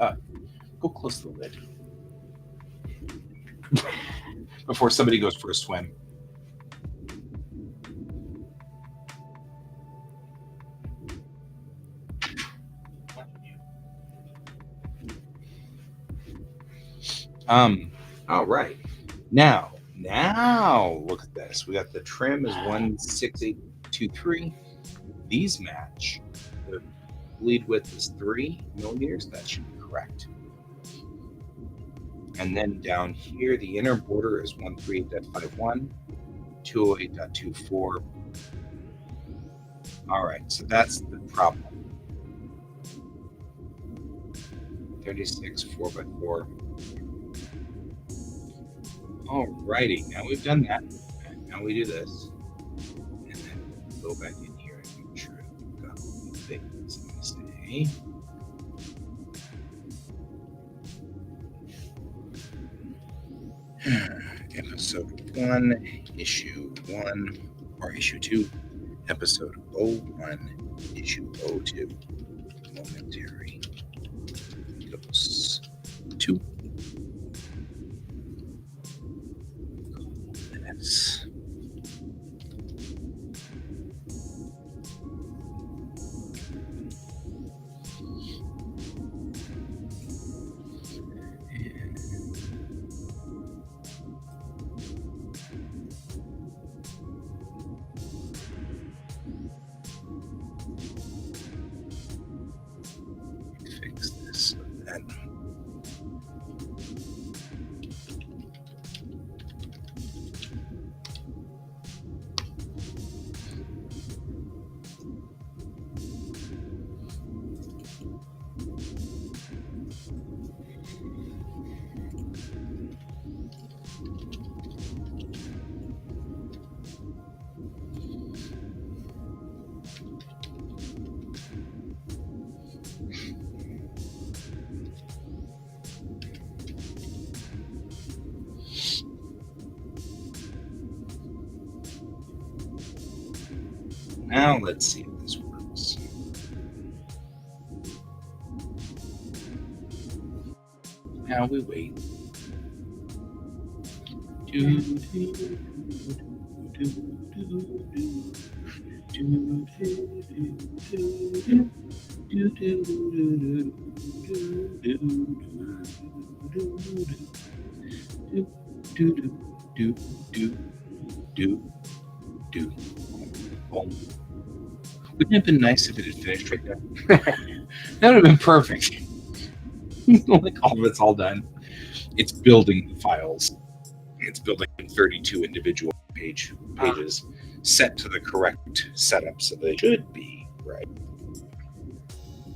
go close the lid. Before somebody goes for a swim. All right. Now look at this. We got the trim is 16823. These match. The bleed width is 3 millimeters. That should be correct. And then down here, the inner border is 138.51, 208.24. All right, so that's the problem. 36, 4x4. All righty, now we've done that. Now we do this. And then go back in here and make sure we've got all the things to say. Episode 1, issue 1, or issue 2, episode 01, issue 02, momentary dose 2. Minutes. Fix this and now let's see if this works. Now we wait. Wouldn't it have been nice if it had finished right there? That would have been perfect. Like all of it's all done. It's building the files. It's building 32 individual pages set to the correct setup, so they should be right.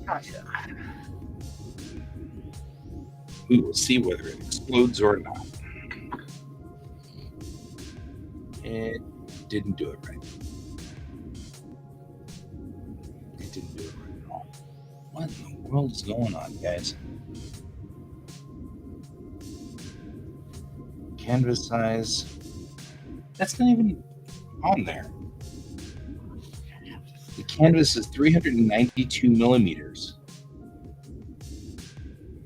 Gotcha.
We will see whether it explodes or not. It didn't do it right. It didn't do it right at all. What in the world is going on, guys? Canvas size. That's not even on there. The canvas is 392 millimeters.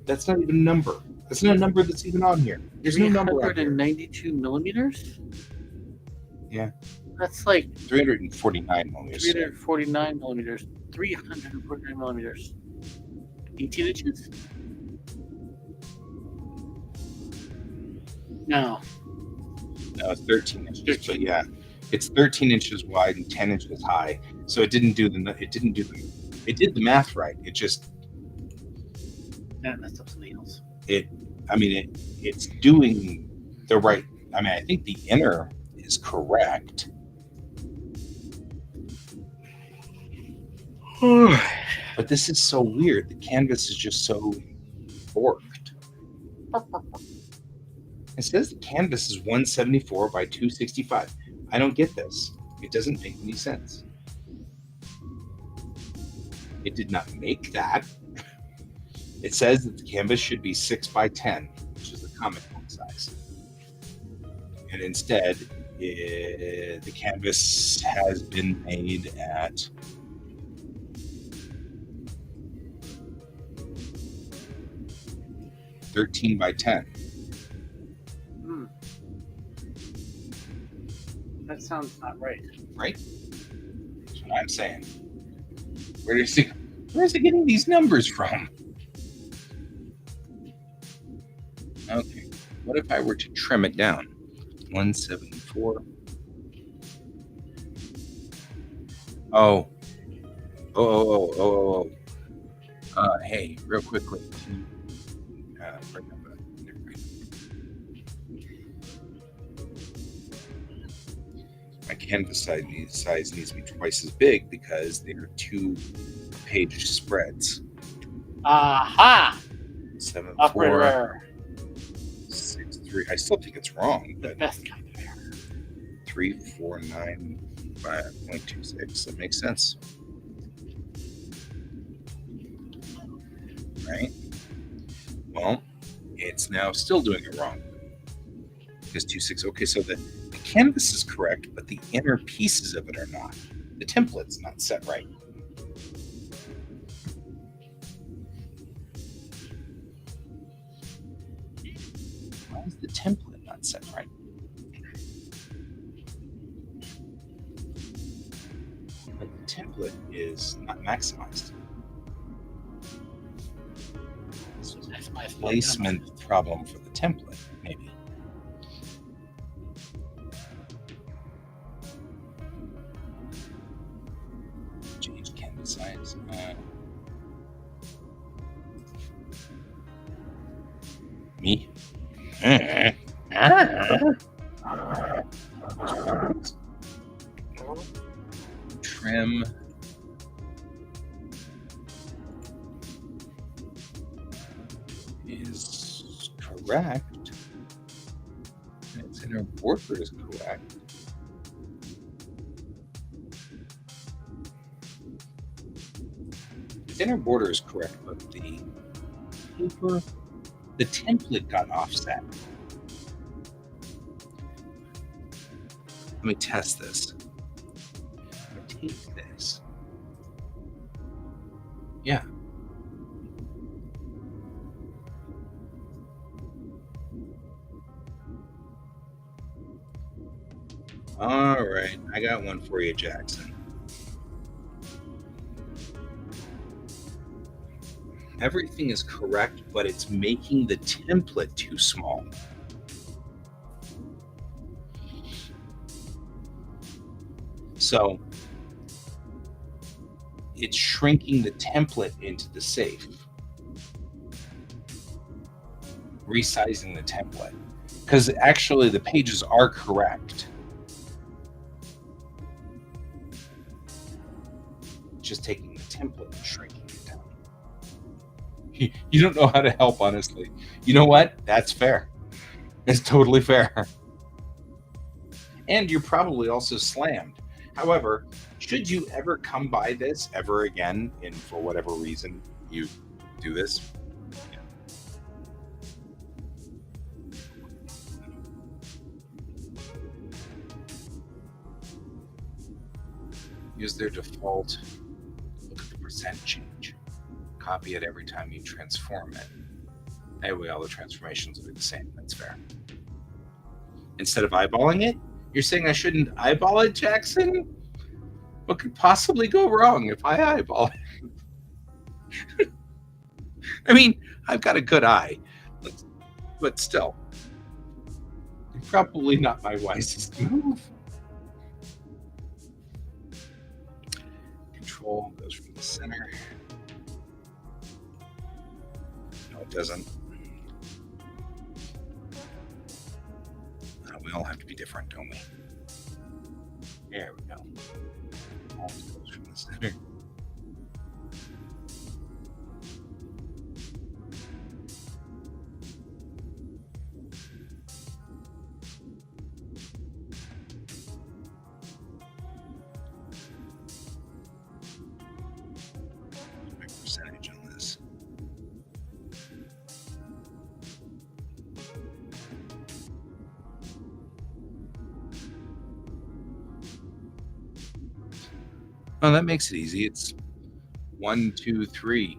That's not even a number. That's not a number that's even on here. There's no number on here.
392 millimeters?
Yeah.
That's like
349 millimeters.
349 millimeters. 349 millimeters. 18 inches? No.
No, it's 13 inches.
13.
But yeah, It's 13 inches wide and 10 inches high. So it did the math right. It just,
That messed up something else.
it's doing the right. I mean, I think the inner is correct. But this is so weird. The canvas is just so forked. It says the canvas is 174 by 265. I don't get this. It doesn't make any sense. It did not make that. It says that the canvas should be 6 by 10, which is the comic book size. And instead, the canvas has been made at 13 by 10.
That sounds not right.
Right? That's what I'm saying. Where's it getting these numbers from? Okay. What if I were to trim it down? 174. Oh. Hey, real quickly. Bring that back. My canvas size needs to be twice as big because there are 2-page spreads.
Aha!
7,
Operator
4,
error.
6, 3. I still think it's wrong,
The
but
best kind of error.
349.26. That makes sense. Right? Well, it's now still doing it wrong. Because 26. Okay, so the canvas is correct, but the inner pieces of it are not. The template's not set right. Why is the template not set right? But the template is not maximized.
That's my
Placement problem for the template, maybe. Change canvas size. Me? Trim. Is correct. Its inner border is correct. Its inner border is correct, but the paper, the template got offset. Let me test this. I'm gonna take this. Yeah. All right, I got one for you, Jackson. Everything is correct, but it's making the template too small. So it's shrinking the template into the safe, resizing the template. Because actually the pages are correct. Just taking the template and shrinking it down. You don't know how to help, honestly. You know what? That's fair. It's totally fair. And you're probably also slammed. However, should you ever come by this ever again, and for whatever reason you do this, use their default. Look at the percent change. Copy it every time you transform it. That way all the transformations will be the same. That's fair. Instead of eyeballing it, you're saying I shouldn't eyeball it, Jackson? What could possibly go wrong if I eyeball it? I mean, I've got a good eye, but still, probably not my wisest move. control goes from the center. No, it doesn't. We all have to be different, don't we? There we go. Always goes from the center. Percentage on this. Well, that makes it easy. It's 1, 2, 3.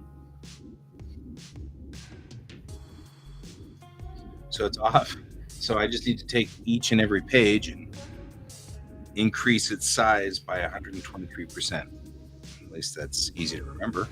So it's off. So I just need to take each and every page and increase its size by 123%. At least that's easy to remember.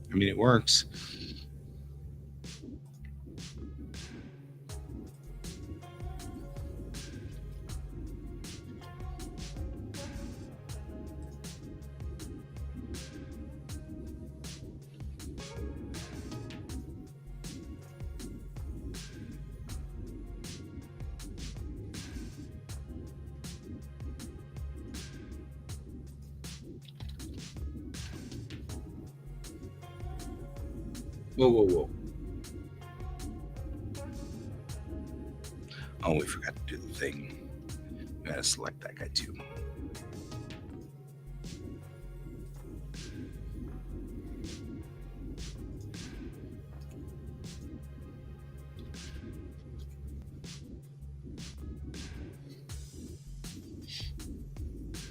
I mean, it works. Whoa, whoa, whoa. Oh, we forgot to do the thing. We gotta select that guy too.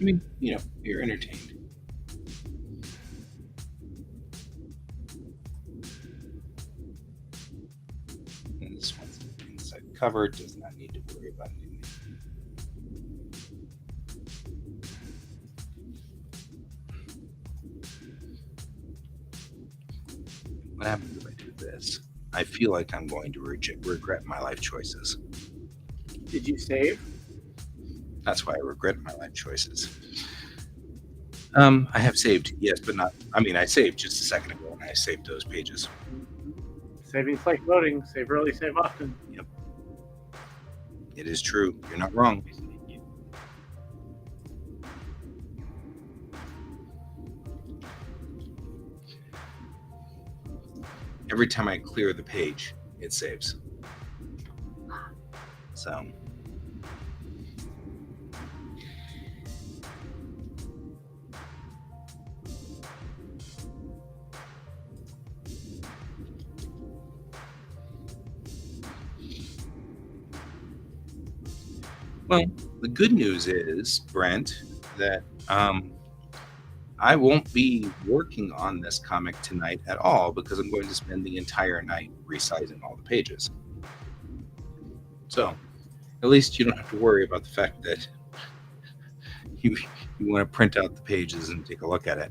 I mean, you're entertained. And this one's inside cover, does not need to worry about anything. What happens if I do this? I feel like I'm going to regret my life choices.
Did you save?
That's why I regret my life choices. I have saved, yes, but not. I mean, I saved just a second ago, and I saved those pages.
Saving's like voting. Save early, save often.
Yep. It is true. You're not wrong. Every time I clear the page, it saves. So. Well, the good news is, Brent, that I won't be working on this comic tonight at all because I'm going to spend the entire night resizing all the pages. So, at least you don't have to worry about the fact that you want to print out the pages and take a look at it.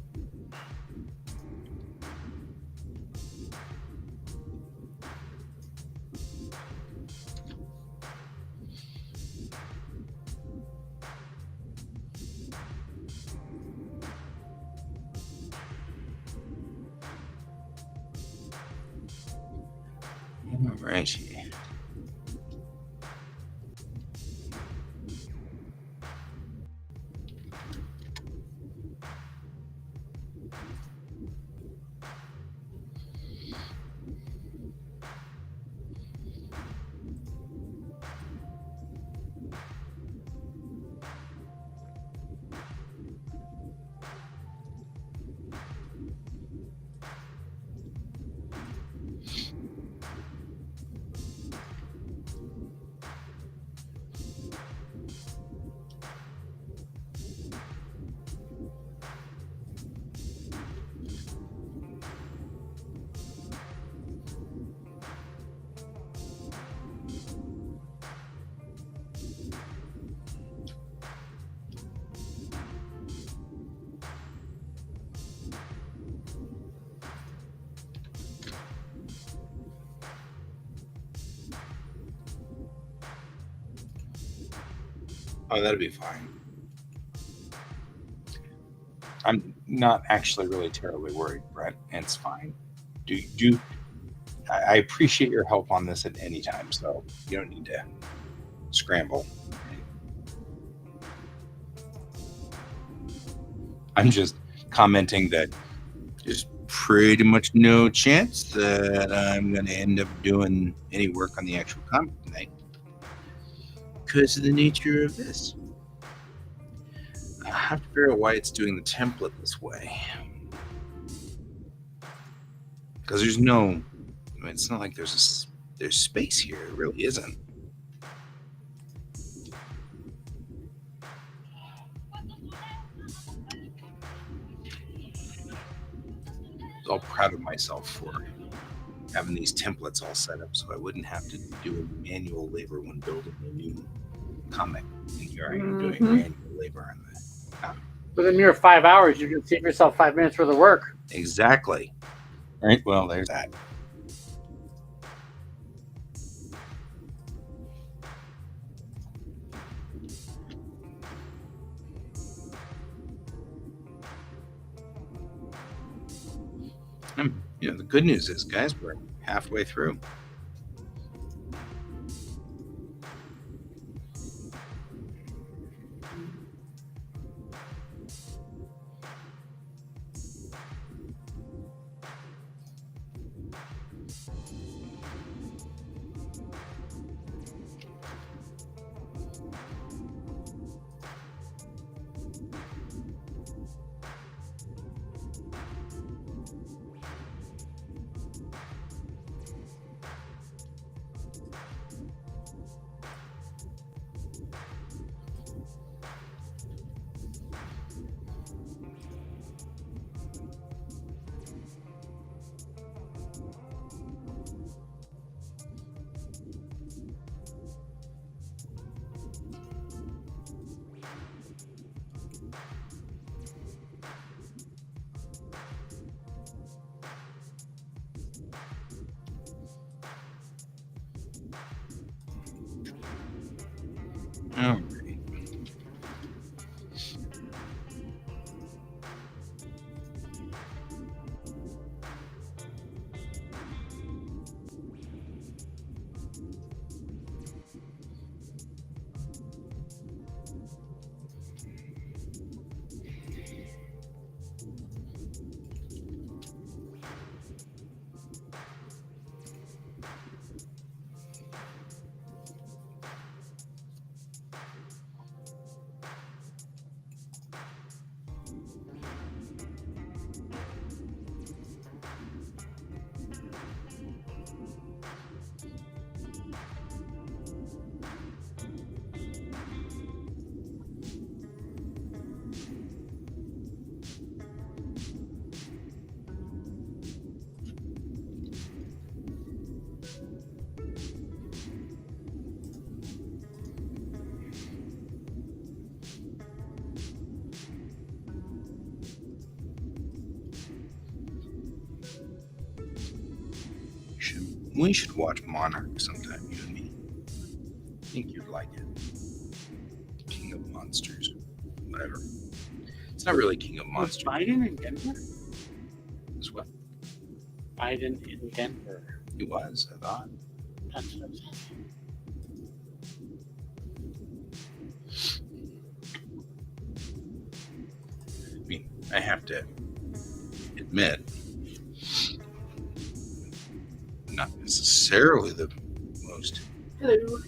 All right. Oh, that'd be fine. I'm not actually really terribly worried, Brett. It's fine. Do I appreciate your help on this at any time, so you don't need to scramble. I'm just commenting that there's pretty much no chance that I'm going to end up doing any work on the actual comic tonight because of the nature of this. I have to figure out why it's doing the template this way. Because there's no, I mean, it's not like there's space here. It really isn't. I was all proud of myself for having these templates all set up so I wouldn't have to do manual labor when building a new comic. And here I am doing manual labor on the comic.
Within a mere 5 hours, you can save yourself 5 minutes worth of work.
Exactly. All right, well, there's that. The good news is, guys, we're halfway through. All right. We should watch Monarch sometime, you and me. I think you'd like it. King of Monsters. Whatever. It's not really King of
Was
Monsters.
Biden in Denver?
It's what?
Biden in Denver.
He was, I thought.
That's what I'm saying.
I mean, I have to admit, not necessarily the most.
Hello.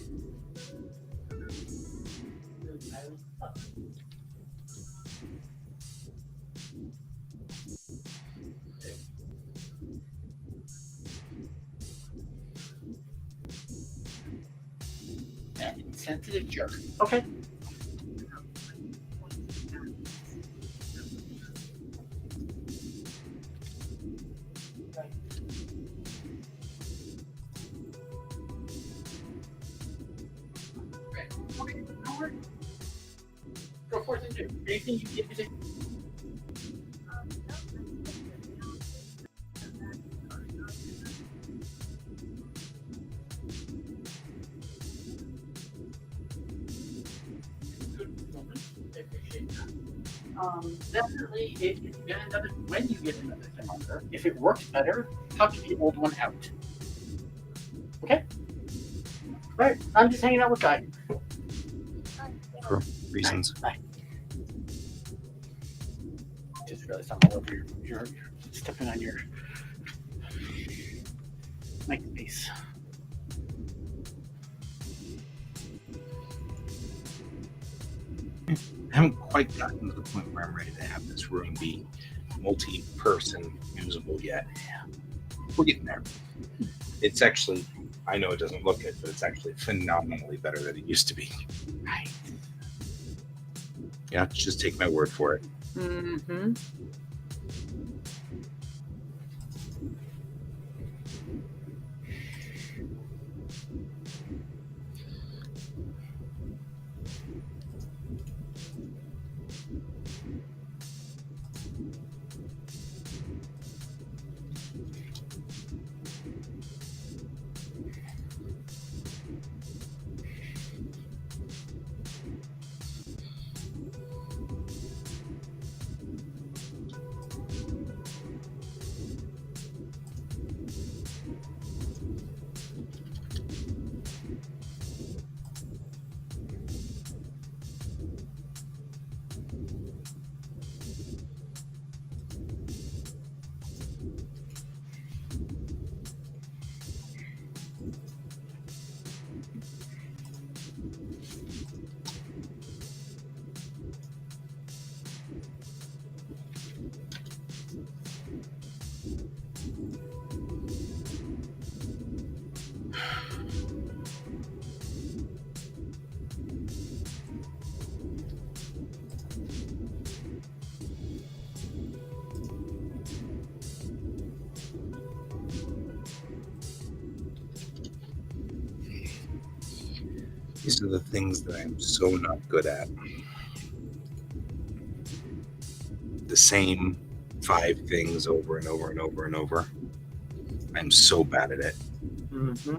That insensitive jerk. Okay. Okay, don't worry. Go forth and do anything you get me to. Definitely, if you get another, when you get another thermometer, if it works better, tuck the old one out. Okay? Alright, I'm just hanging out with Guy.
For reasons.
Bye. Just realized I'm all over you're stepping on your mic base.
I haven't quite gotten to the point where I'm ready to have this room be multi-person usable yet. We're getting there. It's actually, I know it doesn't look it, but it's actually phenomenally better than it used to be.
Right.
You have to just take my word for it.
Mm-hmm.
These are the things that I'm so not good at. The same 5 things over and over and over and over. I'm so bad at it.
Mm-hmm.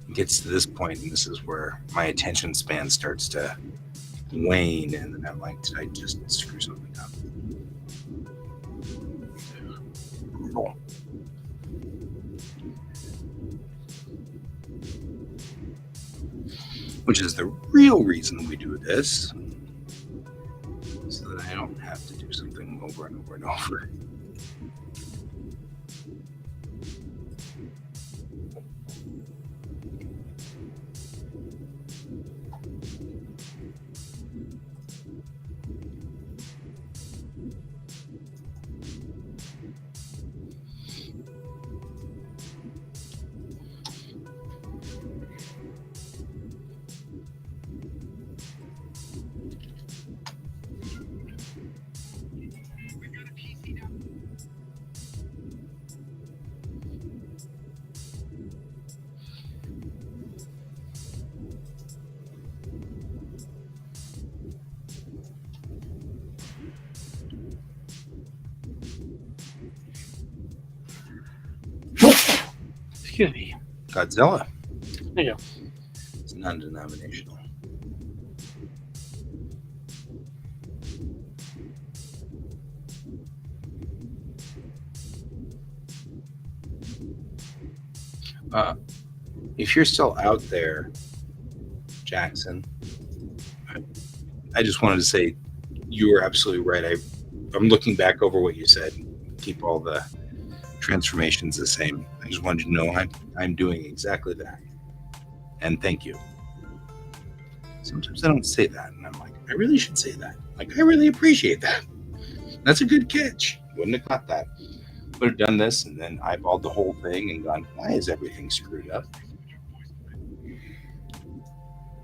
It gets to this point, and this is where my attention span starts to wane, and then I'm like, did I just screw something up? Brutal. Which is the real reason we do this, so that I don't have to do something over and over and over.
Excuse me.
Godzilla.
There you go.
It's non-denominational. If you're still out there, Jackson, I just wanted to say you were absolutely right. I'm looking back over what you said. Keep all the transformations the same. I just wanted you to know I'm doing exactly that. And thank you. Sometimes I don't say that, and I'm like, I really should say that. Like, I really appreciate that. That's a good catch. Wouldn't have caught that. Would have done this and then eyeballed the whole thing and gone, why is everything screwed up?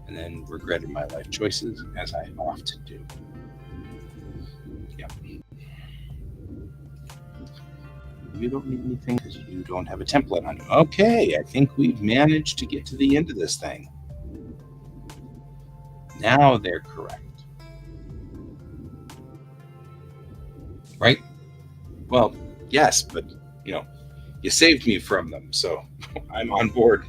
And then regretted my life choices, as I often do. Yep. You don't need anything because you don't have a template on you. Okay, I think we've managed to get to the end of this thing. Now they're correct. Right? Well, yes, but, You saved me from them, so I'm on board.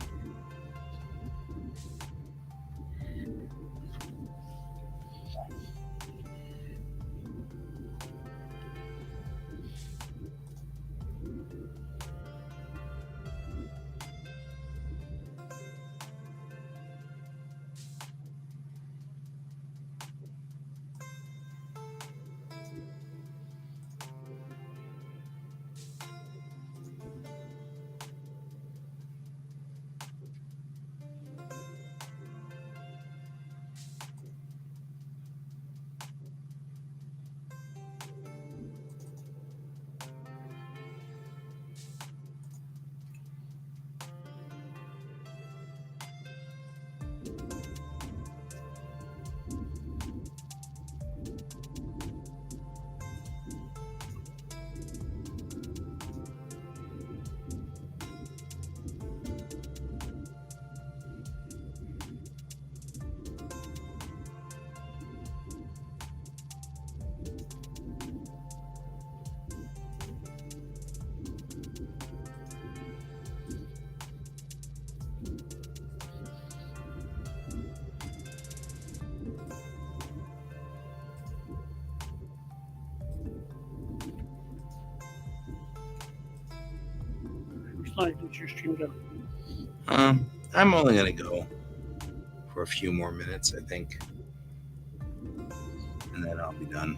It's not even your stream go.
I'm only going to go for a few more minutes, I think. And then I'll be done.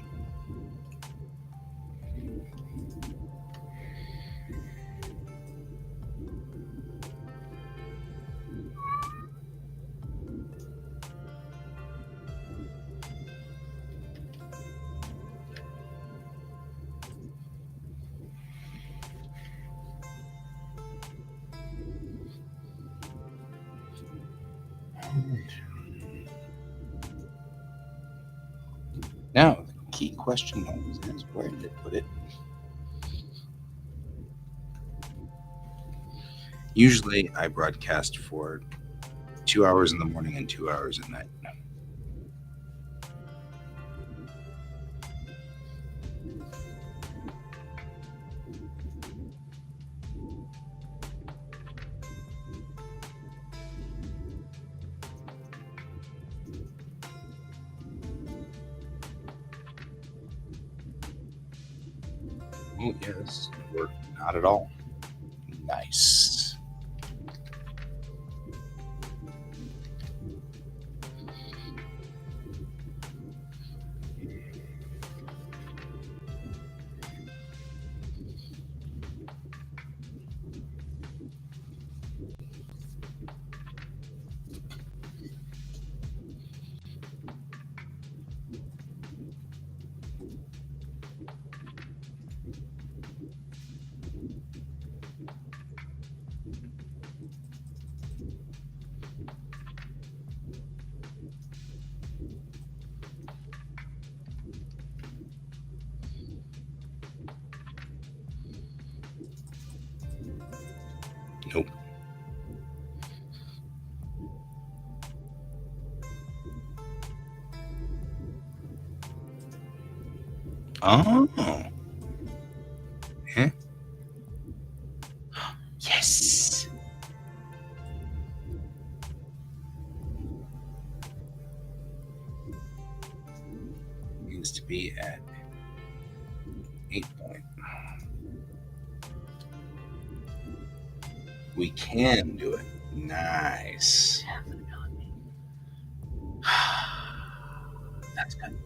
Now, the key question always is, where did it put it? Usually, I broadcast for 2 hours in the morning and 2 hours at night. Oh, yes, or not at all. Nice. Nope. Oh. Huh? Yes. Needs to be at 8 point. We can do it. Nice. That's good.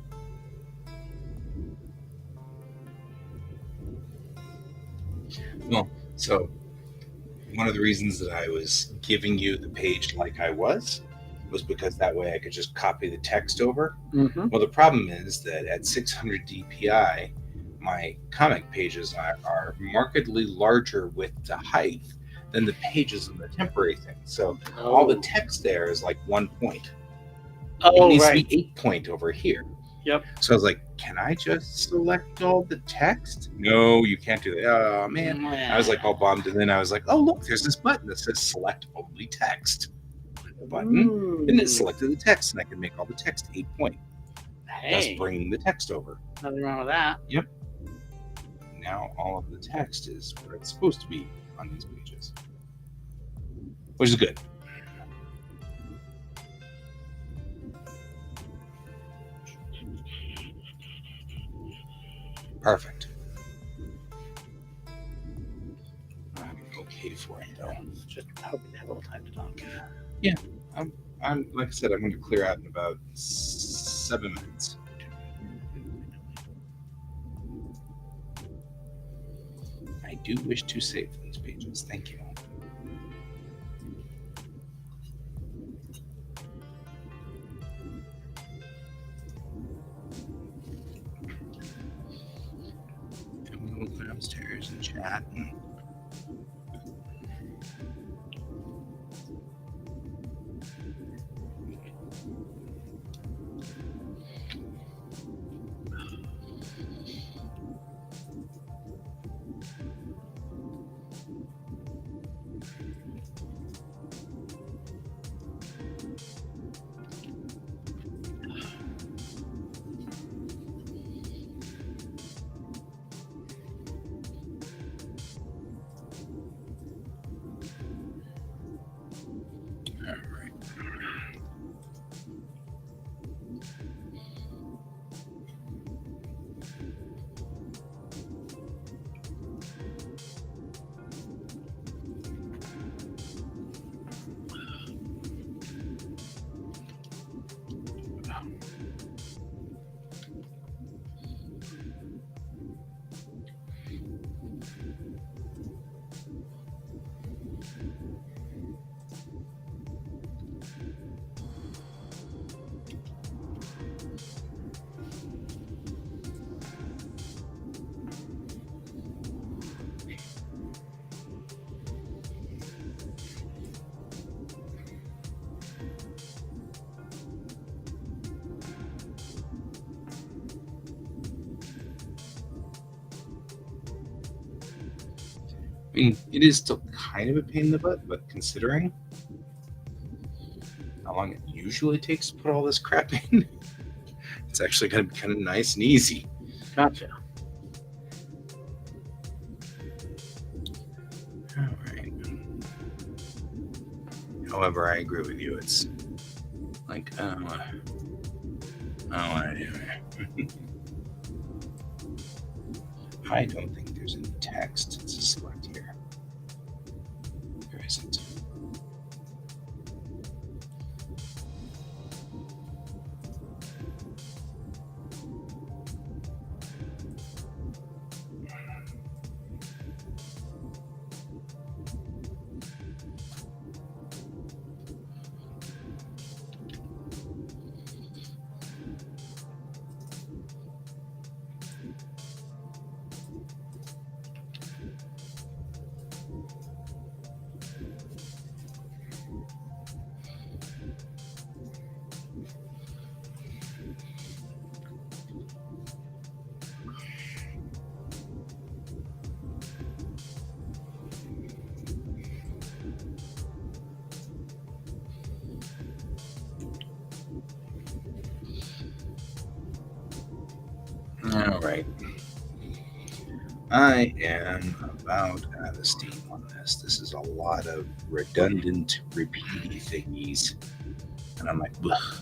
Well, so one of the reasons that I was giving you the page like I was because that way I could just copy the text over.
Mm-hmm.
Well, the problem is that at 600 DPI, my comic pages are markedly larger with the height than the pages in the temporary thing. So all the text there is like 1 point. It
Oh,
needs
right.
to be 8 point over here.
Yep.
So I was like, can I just select all the text? No, you can't do that. Oh, man. I was like all bummed. And then I was like, oh, look, there's this button that says select only text. Click the button, and it selected the text, and I can make all the text 8 point. Thus
Hey,
bringing the text over.
nothing wrong with that.
Yep. Now all of the text is where it's supposed to be on these pages, which is good. Perfect. I'm okay for it though.
Just hoping to have a little time to talk.
Yeah, I'm like I said, I'm going to clear out in about 7 minutes. I do wish to save these pages. Thank you. I'm going to go downstairs and chat. All right. I mean, it is still kind of a pain in the butt, but considering how long it usually takes to put all this crap in, it's actually going to be kind of nice and easy.
Gotcha.
All right. However, I agree with you. It's like, I don't want to do it. I don't think there's any text to select here. There isn't. All right. I am about out of steam on this. This is a lot of redundant, repeaty thingies. And I'm like, ugh.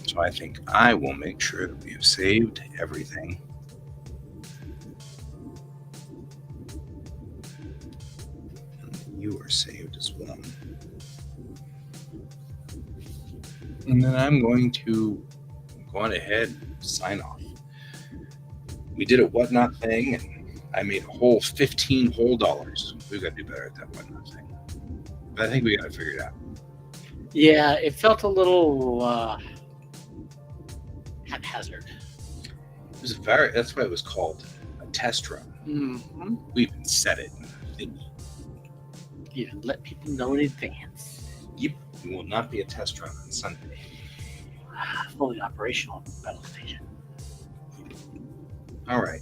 So I think I will make sure that we have saved everything. And you are saved as well. And then I'm going to go on ahead and sign off. We did a whatnot thing, and I made a whole 15 whole dollars. We've got to do better at that whatnot thing. But I think we got to figure it out.
Yeah, it felt a little haphazard.
It was that's why it was called a test run.
Mm-hmm.
We even said it in the thingy.
You let people know in advance.
Yep, it will not be a test run on Sunday.
Fully operational battle station.
All right.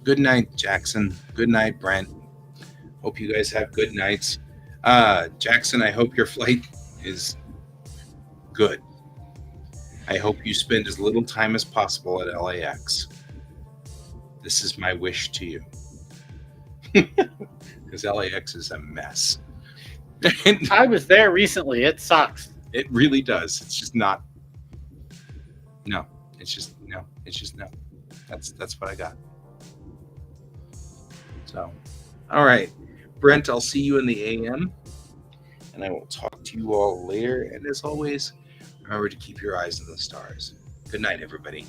Good night, Jackson. Good night, Brent. Hope you guys have good nights. Jackson, I hope your flight is good. I hope you spend as little time as possible at LAX. This is my wish to you. Because LAX is a mess. And
I was there recently. It sucks.
it really does. It's just not. No. It's just no. It's just no. That's what I got. So, all right, Brent. I'll see you in the AM, and I will talk to you all later. And as always, remember to keep your eyes on the stars. Good night, everybody.